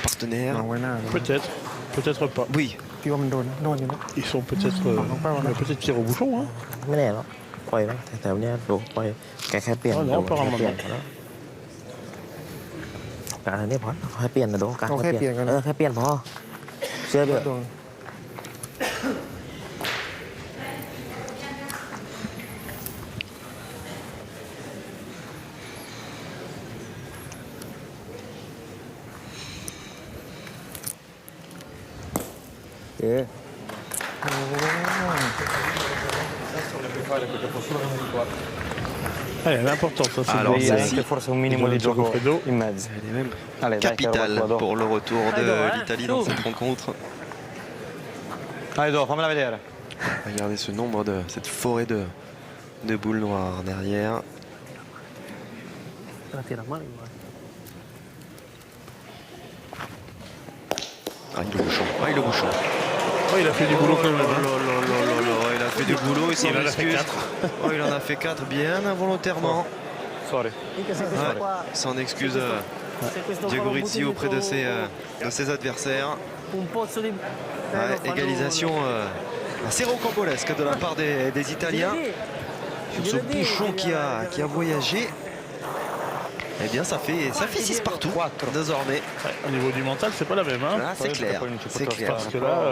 partenaire. เอาไว้หน้า Peut-être. Peut-être pas. Oui, พี่ว่ามันโดนอยู่นะ Ils sont peut-être peut-être tirés au bouchon, hein. ไม่แน่หรอกปล่อยแล้วแต่วันนี้โดนปล่อยแกแค่เปลี่ยน อ๋อ โด เนาะ น ประมาณ แค่เปลี่ยน นั้น แล้วการอันนี้พอแค่เปลี่ยนนะโดนการ เอาแค่เปลี่ยนก่อนนะ แค่เปลี่ยนพอเชื่อเถอะ โดน À Sì. L'important, ça, c'est Alors, de celle-ci, Anche forse un minimo di gioco Goffredo. in mezzo. elle est même Allez, dai, capitale Carlo, pour le retour de l'Italie dans cette rencontre. Allez, do, fammela vedere. Regardez ce nombre cette forêt de boules noires derrière. La tira male, ma. Ah, il est bouchon. Ah, il est bouchon. Oh, il a fait du boulot quand même. Oh, il a fait du boulot, il s'en Il en a fait excuse. 4. Oh, il en a fait 4 bien involontairement. Sorry. Minchia, se questo Ouais, qua... il s'en excuse se questo qua Diego lo Rizzi butti auprès de dentro ses adversaires. un pozzo di... Ouais, lo fanno- égalisation assez rocambolesque de la part des Italiens. Sur ce bouchon qui a voyagé. Eh bien, ça fait 6 partout désormais. Au niveau du mental, c'est pas la même. Hein. Ah, c'est clair, c'est clair. Parce que là,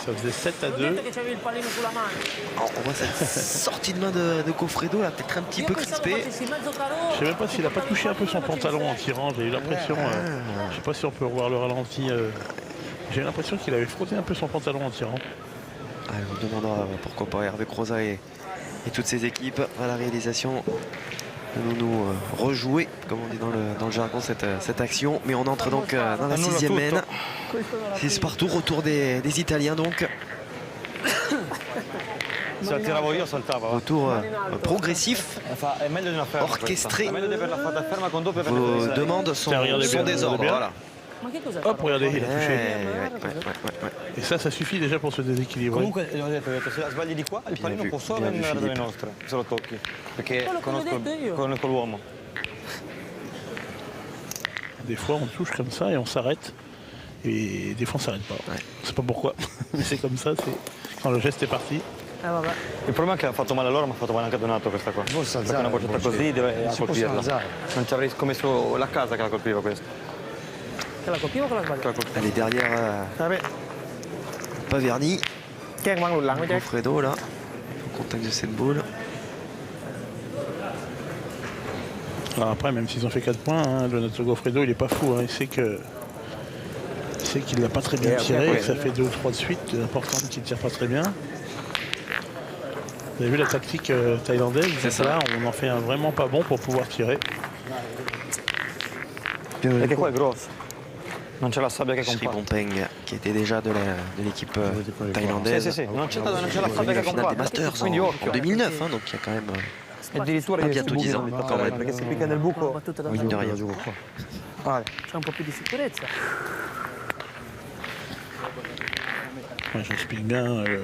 ça faisait 7 à L'ho 2. detto che c'avevi il pallino sulla mano. Alors, on voit cette sortie de main de Coffredo, là, peut-être un petit Io peu pensavo crispée. facessi mezzo caro. Je sais même pas s'il a pas touché un peu son pantalon en tirant. J'ai eu l'impression. Je sais pas si on peut revoir le ralenti. J'ai l'impression qu'il avait frotté un peu son pantalon en tirant. Allez, on demandera pourquoi pas Hervé Croza et toutes ses équipes à la réalisation. Nous rejouer, comme on dit dans le jargon, cette action. Mais on entre donc dans la 6e main. 6 partout, retour des Italiens donc. Se la tiravo io saltava. va. Retour progressif. È meglio di una ferma. Orchestré. questa. È meglio di averla fatta ferma con doppio per Vos demandes sont regardez bien, désordre. regardez bien. Voilà. Ma che cos'è? Hop, regardez, il a touché. Ouais. Et ça suffit déjà pour se déséquilibrer. Comunque gli ho detto, se la sbagli di qua, il pallino può solo bien vu, venire dalle Philippe. nostre, se lo tocchi. Perché Quello che conosco l'ho detto io. l'uomo. Des fois, on touche comme ça et on s'arrête. Et des fois, on s'arrête pas. Ouais. C'est pas pourquoi. Mais c'est comme ça, c'est quand le geste est parti. Vabbè. Il problema è che ha fatto male a loro, ma ha fatto male anche a Donato questa qua. Forse Perché alzare, una bocciata forse. così deve Si può colpirla. alzare. Non ci avrei scommesso la casa che la colpiva questa. Che la colpivo o che la sbaglio? Allez, derrière Paverny. Che è un lango, Jack? Fredo là, au contact de cette boule. Alors après, même s'ils ont fait 4 points, hein, Donato Goffredo, il est pas fou. Hein. Il sait qu'il l'a pas très bien tiré, que ça fait 2 ou 3 de suite. L'important c'est qu'il tire pas très bien. Vous avez vu la tactique thaïlandaise? C'est ça. Là, on en fait un vraiment pas bon pour pouvoir tirer. Perché qua è grosso. Non c'è la sabbia che Sri compare. Bompeng, qui était déjà de l'équipe thaïlandaise. Sì. Non c'è la Qui sabbia est che la finale des compare. Masters Quindi en occhio. 2009, hein, donc il y a quand même Addirittura Ah, io bientôt si 10 ans, buco, quand même. perché si picca nel buco. Battuta da mine de rien. Vale. C'è un po' più di sicurezza. Ouais, j'explique bien le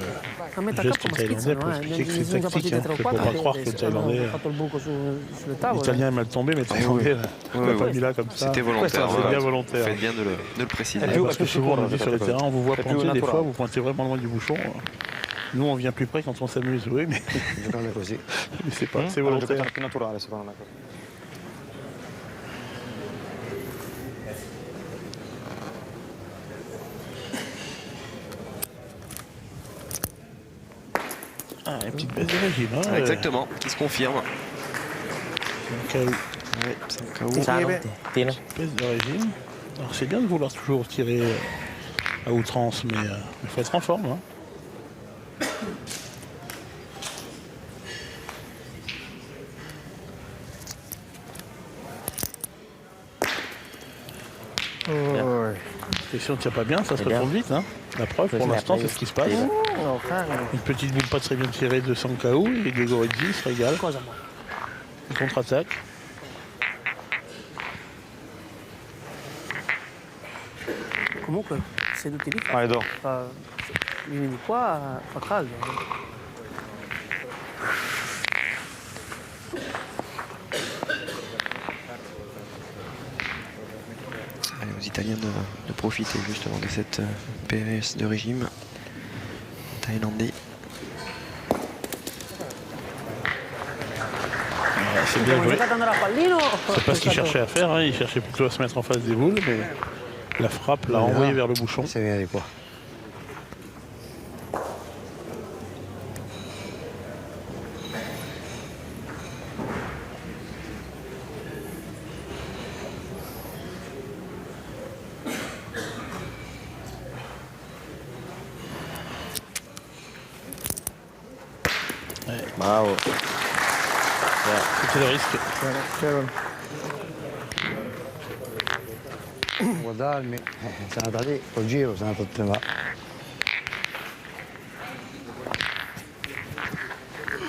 A me geste taccato ma thaïlandais pour schizzano, expliquer que c'est sono già tactique. partite Hein. 3 o Il ne 4 faut pas croire que le Thaïlandais, hanno fatto il buco sulle tavole. l'Italien est mal tombé, mais Thaïlandais, là, Oui, l'a oui. pas mis là comme ça. C'était volontaire. C'est hein. bien volontaire. Faites bien de le préciser. Et puis, Parce que souvent, on dit sur le terrain, on vous voit C'est plus pointer des naturel. fois, vous pointez vraiment loin du bouchon. Nous, on vient plus près quand on s'amuse, oui, mais Giocare così. c'est pas, c'est È una volontaire. giocata più naturale secondo me. Ah, une petite baisse de régime. Hein, Ah, exactement, qui se confirme. au cas où. Ouais, c'est un KO. Tieni. Baisse de régime. Alors, c'est bien de vouloir toujours tirer à outrance, mais il faut être en forme. Hein. Et si on ne tire pas bien, ça se retourne vite. Hein. La preuve, pour l'instant, c'est ce qui se passe. Oh, cane. Une petite boule pas très bien tirée de Sankao et Diego Rizzi se régale. Cosa ma? Il contre-attaque. Comunque, seduti lì Vai, do. vieni di qua, fa caldo. Allez, aux Italiens de profiter justement de cette PRS de régime thaïlandais. C'est bien joué. Giocate andare a pallino. C'est pas ce qu'il cherchait à faire. Hein. Il cherchait plutôt à se mettre en face des boules, mais la frappe l'a envoyé vers le bouchon. Se viene di qua. Bravo. C'était le risque. Guardarmi, sono andata lì, col giro sono andato a là.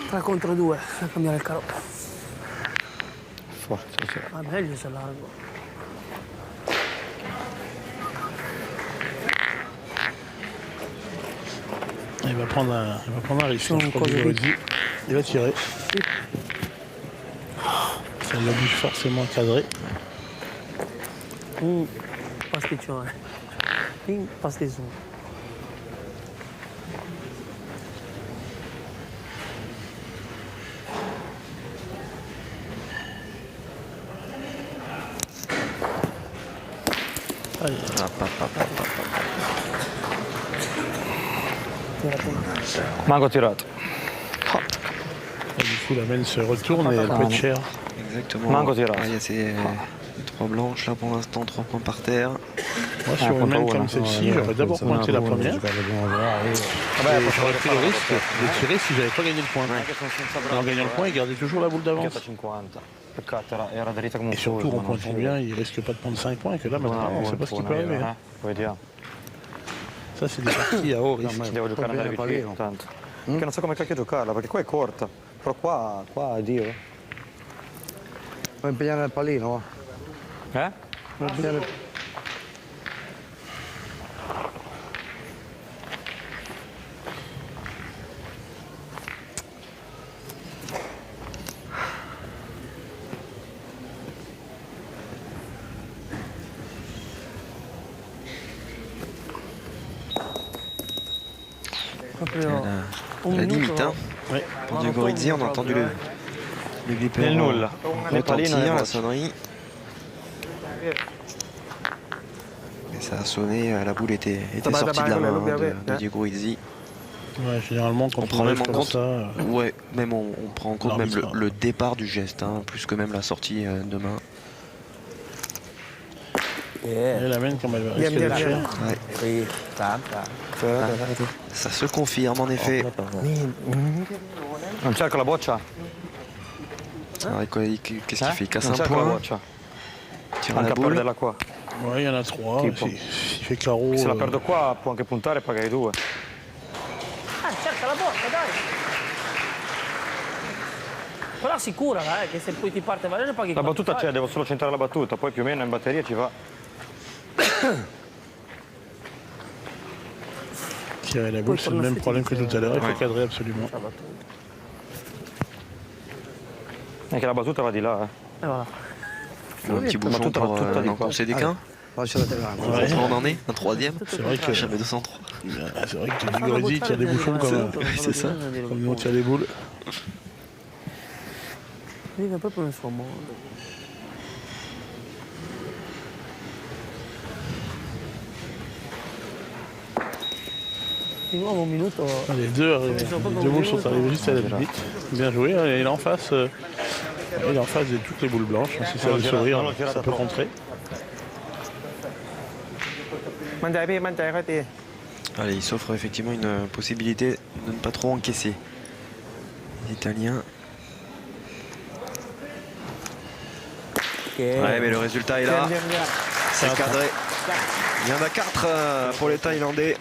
3 contro 2, a cambiare il caro. Forza, sì. Ah, meglio se largo. Il va prendre un risque. Non, Je crois quoi, que j'ai Gorizi, il va tirer. Ça l'oblige forcément à cadrer. Pasticcione. Pasticcione. Manco tirato. Et du coup, la main se retourne et elle peut être chère. Exactement. Manco tirato. Il y a ces 3 blanches là pour l'instant, 3 points par terre. Moi, sur une main comme celle-ci, j'aurais d'abord pointé la première. Et j'aurais pris le risque de tirer si j'avais pas gagné le point. En gagnant le point, il gardait toujours la boule d'avance. 50. Peccato, era dritta come un Et surtout, fulmine, en pointant bien, il risque pas de prendre 5 points. Et que là, maintenant, on ne sait pas ce qui peut arriver. Hein. Vediamo. Ça, c'est des parties à haut risque. Devo giocare andare vicino, tanto. Che non so come cacchio giocarla, perché qua è corta. Però qua addio. Puoi impegnare il pallino, va? Eh? Puoi impegnare il... La limite, hein. Ouais. Pour Diego Rizzi, on a entendu le glipper. Nel nulla. Le palline Retentir, la nel sonnerie. Et ça a sonné, la boule était sortie de la main de Diego Rizzi. Ouais, généralement, quand On prend même en comme compte, ça, ouais, même on prend en compte même l'arbitre. le départ du geste, hein, plus que même la sortie de main. et la main, comme elle va risquer d'être chère. Ouais. Ça se confirme en effet. Non cerco la boccia? Alors, qu'est-ce qu'il fait? Il casse Non un cerco la point, boccia. tire Anche la a boule. perderla qua. Ouais, il y en a 3. Tipo. S'il fait carreau. Se la perdo qua può anche puntare e pagare 2. Cerca la botta, dai. Però sicura, che se poi ti parte valere paghi La quanto battuta fai. c'è, devo solo centrare la battuta, poi più o meno in batteria ci va. Tirer la boule, c'est le même problème que tout à l'heure. Il faut cadrer absolument. Anche la battuta va di là, Voilà. Un petit bouchon battuta pour va tutta di n'en qua. concéder qu'un. Lascia la telecamera. Ouais. On en est un troisième. C'est vrai que Jamais 203. c'est vrai que Diego Rizzi tire des bouchons comme C'est ça. nous on tire des boules. Vive proprio nel suo mondo. Di nuovo un minuto. Les deux boules sont arrivées juste à la limite. Bien joué. Il est en face. Il est en face de toutes les boules blanches. Si ça veut sourire, ça peut rentrer. Allez, il s'offre effectivement une possibilité de ne pas trop encaisser. Les Italiens. Ouais, mais le résultat est là. C'est cadré. Il y en a 4 pour les Thaïlandais.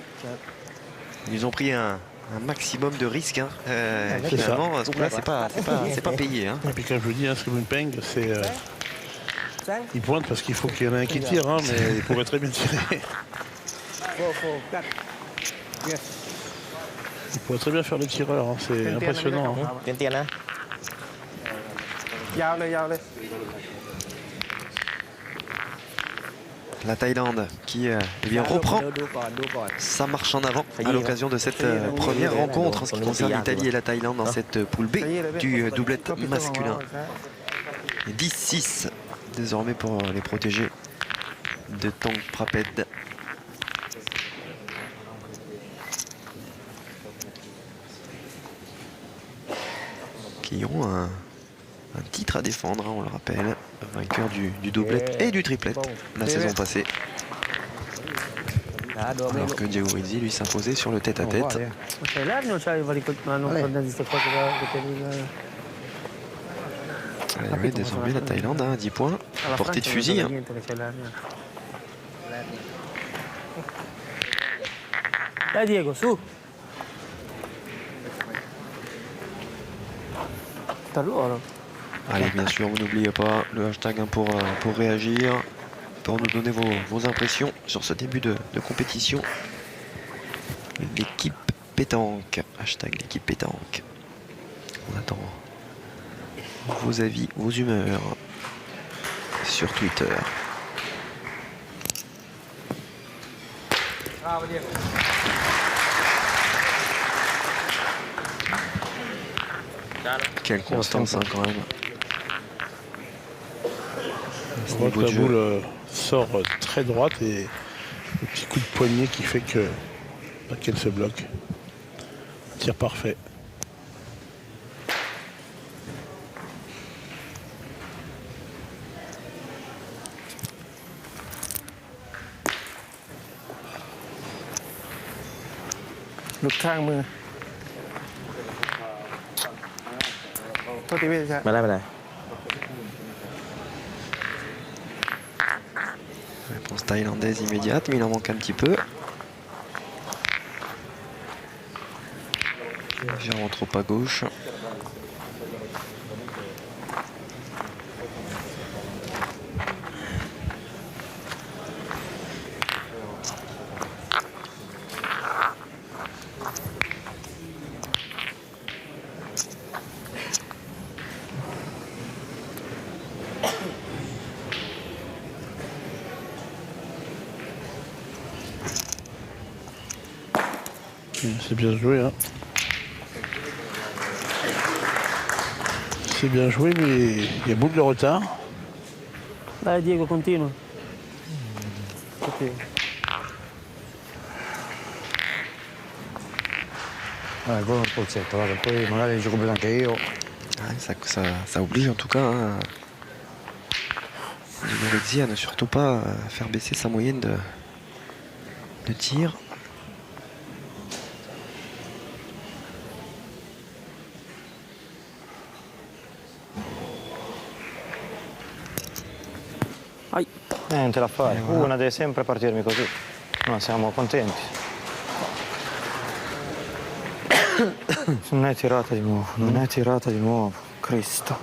Ils ont pris un maximum de risques. Hein. Finalement, ce coup-là, c'est pas payé. Hein. Et puis comme je vous dis, Scriven Peng, c'est... il pointe parce qu'il faut qu'il y en ait un qui tire, hein, mais il pourrait très bien tirer. Il pourrait très bien faire le tireur, hein, c'est impressionnant. Hein. La Thaïlande qui eh bien, reprend sa marche en avant à l'occasion de cette première rencontre en ce qui concerne l'Italie et la Thaïlande dans cette poule B du doublette masculin. 10-6 désormais pour les protégés de Tang Praped. Qui ont un titre à défendre, hein, on le rappelle, vainqueur du doublette et du triplette la saison passée. Alors que Diego Rizzi lui s'imposait sur le tête-à-tête. Ma sei l'anno o c'hai vari ma non prendere queste cose che tieni Oui, désormais la Thaïlande a 10 points. alla Portée de Francia non fusil. serve Hein. niente che c'è l'anno. Dai Diego, su. Per loro. Allez, bien sûr, vous n'oubliez pas le hashtag hein, pour réagir, pour nous donner vos impressions sur ce début de compétition. L'équipe pétanque. Hashtag l'équipe pétanque. On attend vos avis, vos humeurs sur Twitter. Quelle constance hein, quand même. À ce On voit que niveau la de jeu. boule sort très droite et le petit coup de poignet qui fait que qu'elle se bloque. Tir parfait. Lụcข้างมือโทษทีพี่ชาย ไม่ได้ไม่ได้ Réponse thaïlandaise immédiate, mais il en manque un petit peu. Légèrement trop à gauche. C'est bien joué. Hein. C'est bien joué, mais il y a beaucoup de retard. Dai Diego, continua. Ok. Poi un pozzetto, guarda, poi magari gioco bene anche io. Ça oblige en tout cas hein, Diego Rizzi à ne surtout pas faire baisser sa moyenne de tir. Niente da fare, una deve sempre partirmi così. No, siamo contenti. Non è tirata di nuovo, non è tirata di nuovo. Cristo.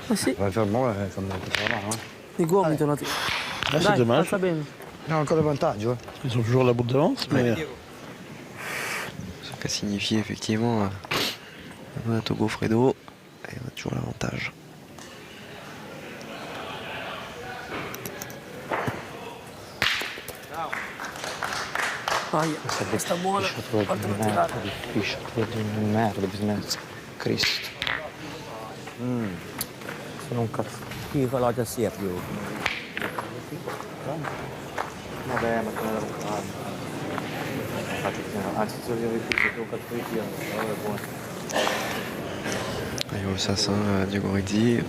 Ma sì, Vai fermare quando la mano. i gomiti non ti... Là, c'est Dai, dommage. alza bene. Non, ancora il vantaggio. Ils ont toujours la boule d'avance, mais Ce qui a signifié effectivement un Togo Fredo. Et on a toujours l'avantage. Aia, questa buona. Fatela tirare. Pisciatore di merda, bisogna... Cristo. Sono un cazzo. พี่เขารอจะเสียบอยู่ Vabbè, ma te ne devo fare. Anzi, se io ripeto, un cazzo di tiro, allora è buono. Et au Sassin, Diego Rizzi,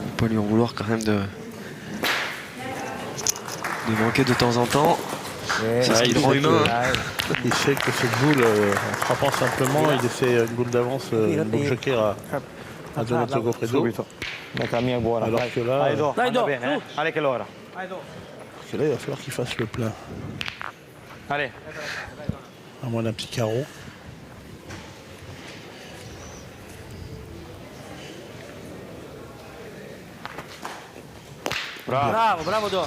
on peut lui en vouloir quand même de manquer de temps en temps. C'est ce qui le rend humain. Hein. il sait que cette boule, en frappant simplement, il essaie une boule d'avance, une boule joker à donner Togo Fredo. Subito. Dai, la mia è buona. Alors dai. que là, Dai, do, Dai, anda do, bene, su. eh. Ale che l'ora. parce que là, il va falloir qu'il fasse le plein. Ale. À moins d'un petit carreau. Bravo, bravo Do. Et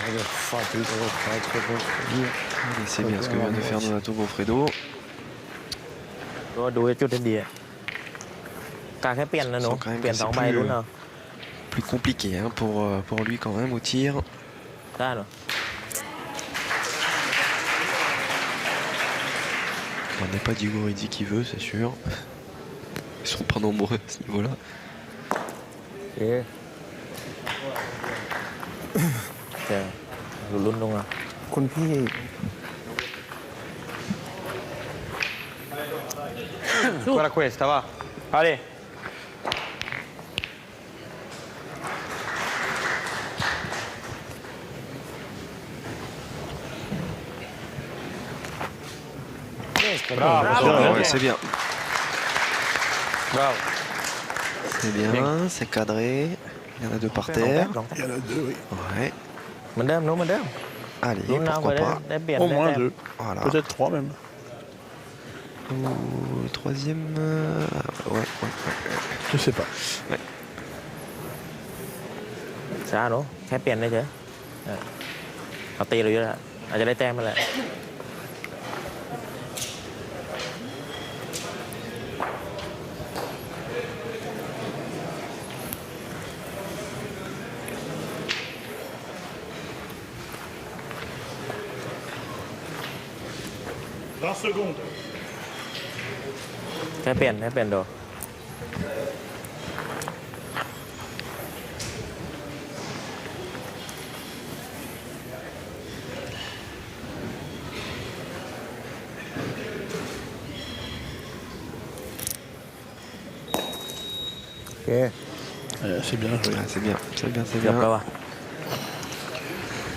c'est bien ce que vient de faire Donato Goffredo. ดูจุดเดียวการแค่เปลี่ยนนะหนู Sont quand même เปลี่ยน assez 2 ใบ plus, รุ่นเอา plus compliqué hein, pour lui quand même au tir. ได้เหรอ On n'est pas Diego Rizzi qui veut, c'est sûr. Ils sont pas nombreux à ce niveau-là. เอ๊ะเดี๋ยวดูรุ่นลงอ่ะ คุณพี่ Guarda questa, va. Ale. Ouais, c'est bien. C'est bien, c'est cadré. Il y en a deux par terre. Il y en a deux, oui. Ouais. เหมือนเดิมรู้เหมือนเดิม Allez, รู้นะ pourquoi ว่า pas. ได้เปลี่ยน Au ได้ moins แต้ม deux. Voilà. Peut-être trois même. Ou troisième. Ouais. Je sais pas. ช้าหนูแค่เปลี่ยนได้เฉยเอาตีเราเยอะแล้วอาจจะได้แต้มมาแหละ 20 secondes. แค่เปลี่ยนดู C'est bien joué. Ah, c'est bien, c'est bien, c'est เกือบ bien. แล้วว่ะ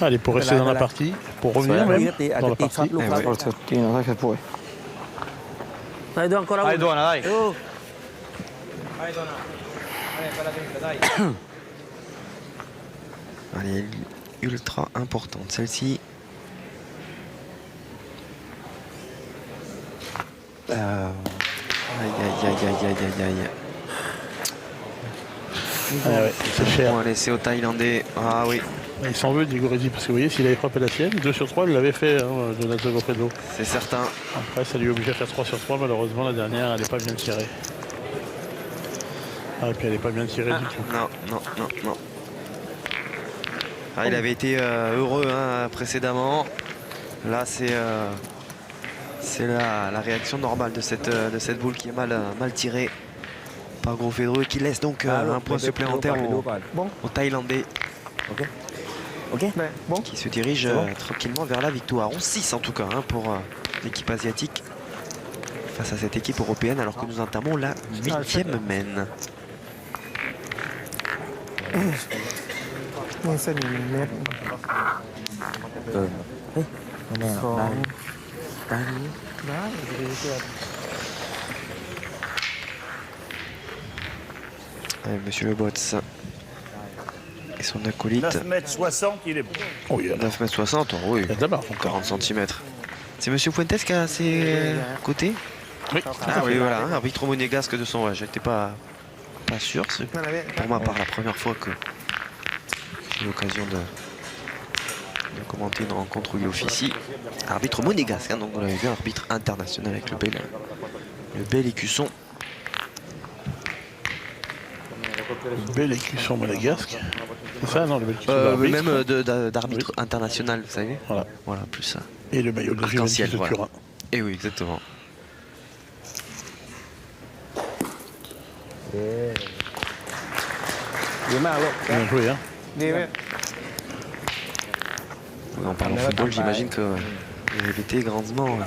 Allez, pour rester dans la partie, pour revenir même dans la partie. Look, ouais. Forza Tino, sai che puoi. ได้ดวงก็เรา Allez, Douane, allez. ดู Allez, ultra importante celle-ci. Aïe. Ah ouais, c'est cher. On va laisser au Thaïlandais. Ah oui, Il s'en veut, Diego Rizzi, parce que vous voyez, s'il avait frappé la sienne, 2 sur 3, il l'avait fait, hein, Donato Goffredo. c'est certain. Après, ça lui oblige à faire 3 sur 3. Malheureusement, la dernière, elle n'est pas bien tirée. Ah, et puis elle n'est pas bien tirée du tout. Non. Ah, il avait été heureux hein, précédemment. Là, c'est la réaction normale de cette boule qui est mal tirée par Goffredo et qui laisse donc un point supplémentaire au Thaïlandais. OK Qui se dirige tranquillement vers la victoire. 11-6 en tout cas hein, pour l'équipe asiatique face à cette équipe européenne alors que nous entamons la 8e mène. นี่เส้นเมตร เกินเฮ้ยไม่แน่หรอกได้นี้ ได้เกิด Allez, Monsieur Le Bots et son acolyte. 9 mètres 60, il est bon. Oh, il y a 9 mètres 60, oui, il y a de la marge encore. 40 cm. C'est Monsieur Fuentes qui est à ses côtés. Oui, Ah oui, voilà, hein, arbitre monégasque de son. Ouais, j'étais pas sûr. C'est pour ma part la première fois que j'ai l'occasion de commenter une rencontre où il officie. Arbitre monégasque, hein, donc vous l'avez vu, arbitre international avec le bel écusson. Le bel écusson monégasque. C'est ça, non, le bel écusson d'arbitre. Même d'arbitre international, vous savez. Voilà, plus ça. Et le maillot de Arc-en-ciel, Juventus de voilà. Turin. Et oui, exactement. Bien joué, hein. En parlant football, j'imagine que vous avez été grandement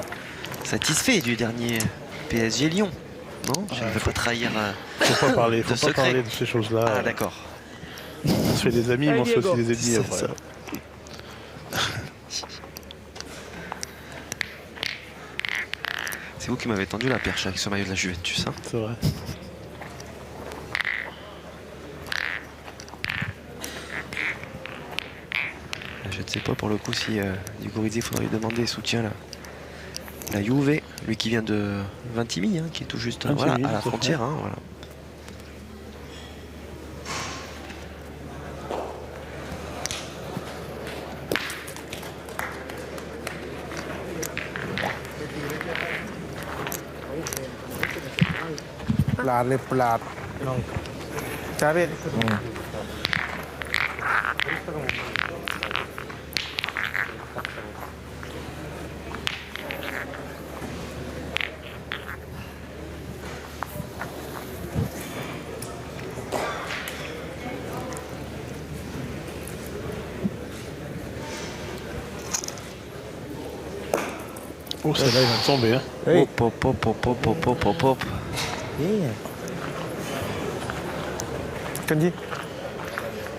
satisfait du dernier PSG Lyon. Non, je ne veux pas trahir Faut pas parler, de faut pas secret. parler de ces choses-là. Ah d'accord. On se fait des amis, mais on se fait aussi des ennemis après. ça. C'est vous qui m'avez tendu la perche avec ce maillot de la Juventus. Hein. C'est vrai. Je ne sais pas pour le coup si Diego Rizzi, il faudrait lui demander soutien là. La Juve, lui qui vient de Ventimiglia, hein, qui est tout juste voilà, à la frontière. Hein, voilà. Plat เลยปลาดจ้าพี่ Oh, celle-là, il va me tomber. Hein. Hop. กันยี่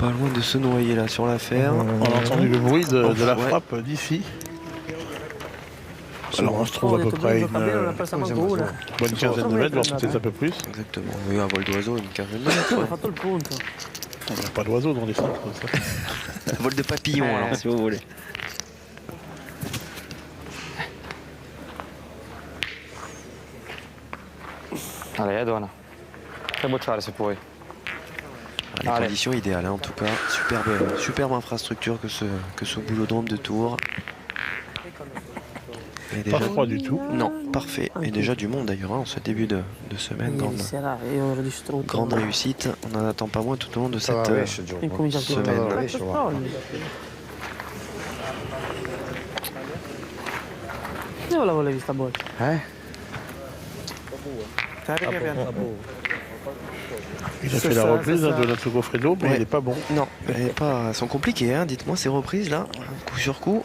Pas loin de se noyer là sur la ferme. On a entendu le bruit de la Ouais. frappe d'ici. Alors on se trouve à peu près une bonne quinzaine de mètres, voire peut-être un peu plus. Exactement. Oui, un vol d'oiseau, une quinzaine de mètres. ouais. fatto il punto. Il n'y a pas d'oiseaux dans les centres. Ça. Un vol de papillon, alors, si vous voulez. Allez, aide-Anna. Fai bocciare se puoi. Les Allez. conditions idéales, hein, en tout cas. Superbe infrastructure que ce boulodrome de Tours. Et Pas froid du tout. Non, parfait. Et déjà du monde d'ailleurs, hein, en ce début de semaine. Grande réussite. On n'en attend pas moins tout au long de cette semaine. Dove la volevi sta bolla? Il a fait la reprise hein, de notre Goffredo, mais Ouais. il n'est pas bon. Non, elles sont compliquées, hein. Dites-moi ces reprises là, coup sur coup.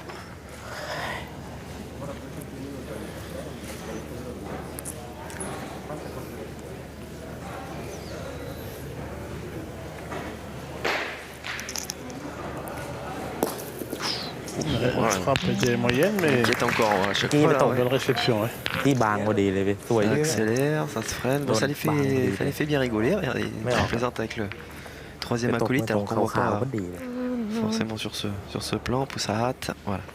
La frappe était moyenne, mais Qui est encore à chaque fois là, bonne réception. Ouais. ที่บางพอดีเลยพี่สวย Ça เยอะ accélère, ça se freine. Bon, ça les fait bien rigoler. Regardez, ils plaisantent avec le troisième ไปตก acolyte มาตร alors ง qu'on voit ขาว pas ๆพอดีเลย forcément sur ce plan. Pousse à hâte, voilà.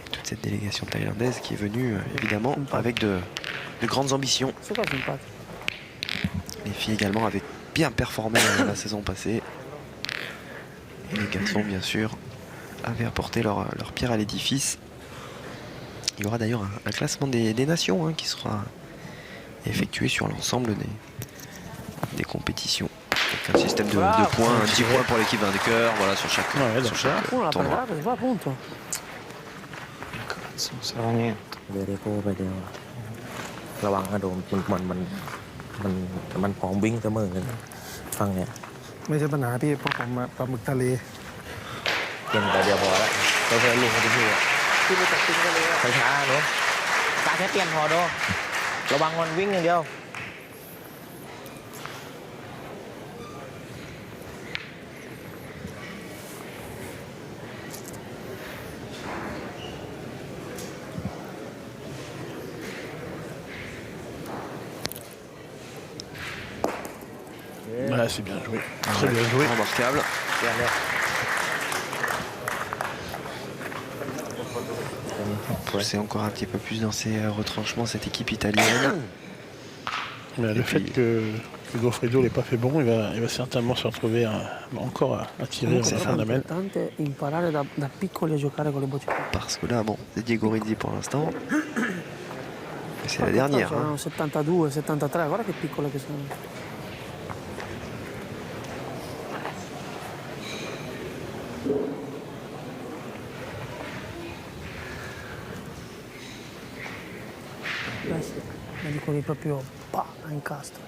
Et toute cette délégation thaïlandaise qui est venue évidemment avec de grandes ambitions. สุดยอดสิปัด Les filles également avaient bien performé la saison passée. Et les garçons, bien sûr, avaient apporté leur pierre à l'édifice. Il y aura d'ailleurs un classement des nations hein, qui sera effectué sur l'ensemble des compétitions. Avec un système de points, un 10 points pour l'équipe vainqueur, voilà, sur chaque, Ouais, sur chaque uno l'ha tournoi. pagato si fa punto Cazzo, non serve niente. เดี๋ยวได้โก้ไปเดียวระวังนะโดมมันพร้อมวิ่งเสมอกันฟังเนี่ย ไม่ใช่ปัญหาพี่เพราะผมมาปลาหมึกทะเล เก่งแต่เดียวพอแล้วเพื่อนลุงเขาจะพี่พี่ไปตัดทิ้งกันเลยช้าๆเนาะตาแค่เปลี่ยนพอโดระวังมันวิ่งอย่างเดียว Voilà, c'est bien joué. Très bien joué. Remarquable. Pousser encore un petit peu plus dans ses retranchements cette équipe italienne. Mais le fait que Goffredo n'ait pas fait bon, il va certainement se retrouver encore à tirer en fin d'amène. L'importante è imparare da piccoli a giocare con le bocce. Parce que là, bon, c'est Diego Rizzi pour l'instant. Et c'est la dernière. Hein. Sono 72, 73, guarda che piccole che sono. Beh sì, ma dico lì proprio pa, a incastro.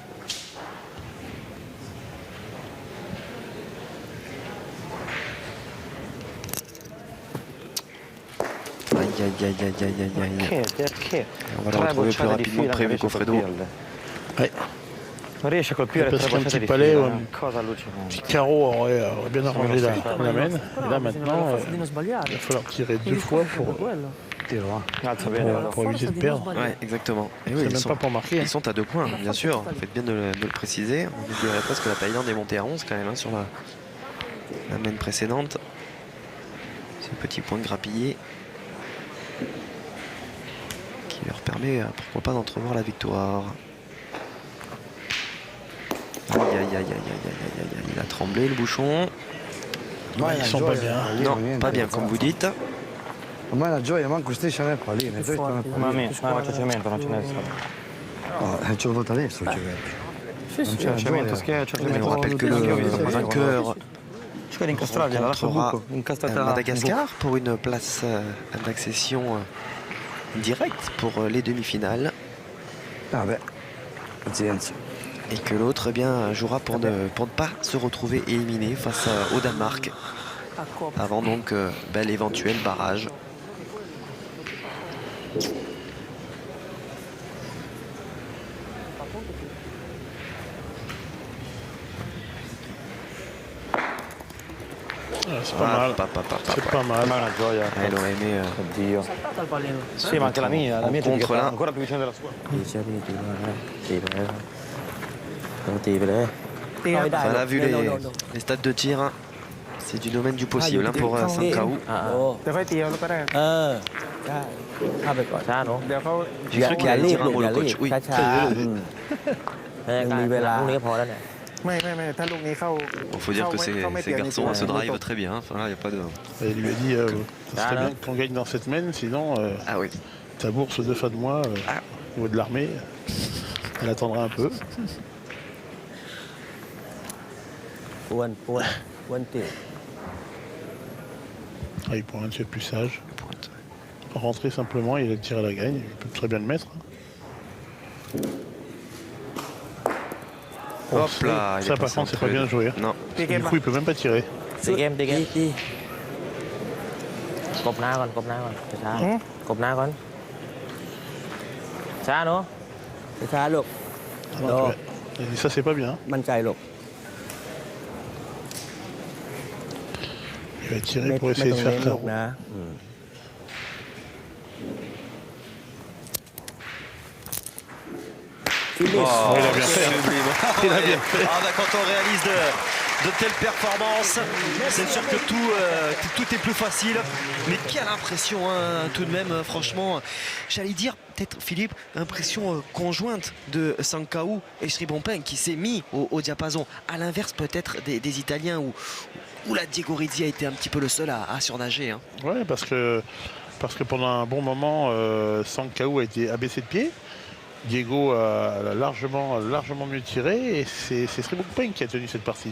Aïe, aïe, aïe, aïe, aïe, aïe, aïe. Perché? On va le retrouver plus rapidement que prévu Goffredo. Ouais. Non riesce a colpire Parce tre qu'un bocciate petit di palais, fila. un Cosa allucinante. petit carreau aurait bien arrangé l'amène. Et là maintenant, Di non sbagliare. il va falloir tirer deux fois pour quello. Alza bene, allora. éviter de perdre. Ouais, exactement. Et oui, C'est ils même sont, pas pour marquer. ils sont à 2 points, bien sûr. Faites bien de le préciser. On dirait presque que la Thaïlande est montée à 11 quand même hein, sur la main précédente. C'est un petit point grappillé qui leur permet, pourquoi pas, d'entrevoir la victoire. Aïe, aïe, aïe, aïe, aïe, aïe, aïe, aïe. Il a tremblé le bouchon. Ils sont pas bien. Non, pas bien comme vous dites. Ormai la gioia manco striscia né palline, Più forte. Ma me, faccio cemento, non ce n'è stato. no, ce l'ho fatta adesso il giochetto. Sì, sì. C'è cemento, c'è Mais on rappelle que le vainqueur Cerca di incastrargliela, lascia il rencontrera buco. Incastrata. Madagascar pour une place d'accession directe pour les demi-finales. Vabbè, pazienza. Et que l'autre eh bien, jouera pour ne pas se retrouver éliminé face au Danemark. A coppia. Avant donc l'éventuel barrage. c'est pas mal. C'est pas mal. Una gioia. Il aurait aimé Oddio. Sì, ma anche la mia rencontre è là. ancora più vicina della sua. ตีไปเลยตีไปเลย Voilà, vu les stades de tir, hein, c'est du domaine du possible hein, pour Sankao. เดี๋ยวค่อยตีเอาแล้วก็ได้ ใช่เข้าไปก่อน ช้าหนู เดี๋ยวเขา อย่ารีบลูกอย่ารีบ Oui. ช้าๆมีเวลา ลูกนี้พอแล้วเนี่ย ไม่ถ้าลูกนี้เข้า Il faut dire queเข้าไม่ ces เปลี่ยน garçons นี่ se คือ drive très bien. Enfin, là, il n'y a pas de. Et il lui a dit ça serait bien qu'on gagne dans cette semaine, sinon Ah oui. ta bourse de fin de mois au niveau de l'armée, elle attendra un peu. อ้วนติ Ah, il pourrait être plus sage. Rentrer simplement, il a tiré à la gagne, il peut très bien le mettre. Hop là, il Ça est par passé contre c'est entre pas les bien deux. joué. Non. Du coup il peut même pas tirer. ตีเกมตีเกม ตี กบหน้าก่อนกบหน้าก่อนช้าๆกบหน้าก่อนช้าหนู ช้าๆลูก Ah non, tu vois, il a dit ça c'est pas bien. มั่นใจลูก Il va tirer ไม่ pour ไม่ essayer ต้อ de ง faire เน้นลูก carreau. นะ Oh, il a bien fait. sublime. Il a bien fait. Ah, bah, quand on réalise de telles performances, c'est sûr que tout est plus facile. Mais quelle impression hein, tout de même, franchement. J'allais dire, peut-être Philippe, impression conjointe de Sankao et Sribompeng qui s'est mis au diapason. À l'inverse peut-être des Italiens où la Diego Rizzi a été un petit peu le seul à surnager. Hein. Ouais, parce que pendant un bon moment, Sankao a été abaissé de pied. Diego a largement mieux tiré et c'est Sribompeng qui a tenu cette partie.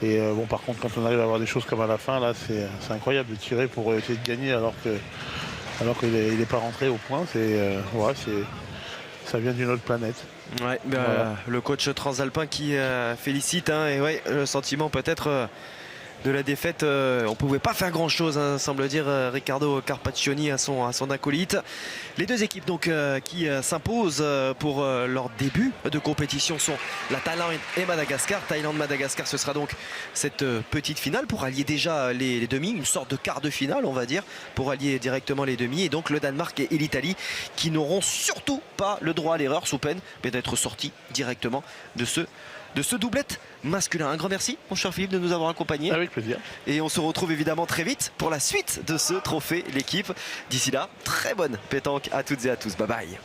Et bon, par contre, quand on arrive à avoir des choses comme à la fin, là, c'est incroyable de tirer pour essayer de gagner alors qu'il n'est pas rentré au point. Ça vient d'une autre planète. Ouais, voilà. Le coach transalpin qui félicite hein, et ouais, le sentiment peut-être de la défaite, on pouvait pas faire grand chose hein, semble dire Riccardo Carpaccioni à son acolyte. Les deux équipes donc qui s'imposent pour leur début de compétition sont la Thaïlande et Madagascar. Thaïlande-Madagascar, ce sera donc cette petite finale pour allier déjà les demi, une sorte de quart de finale on va dire, pour allier directement les demi, et donc le Danemark et l'Italie qui n'auront surtout pas le droit à l'erreur sous peine mais d'être sortis directement de ce doublette masculin. Un grand merci mon cher Philippe de nous avoir accompagnés. Avec plaisir. Et on se retrouve évidemment très vite pour la suite de ce trophée l'équipe. D'ici là, très bonne pétanque à toutes et à tous. Bye bye.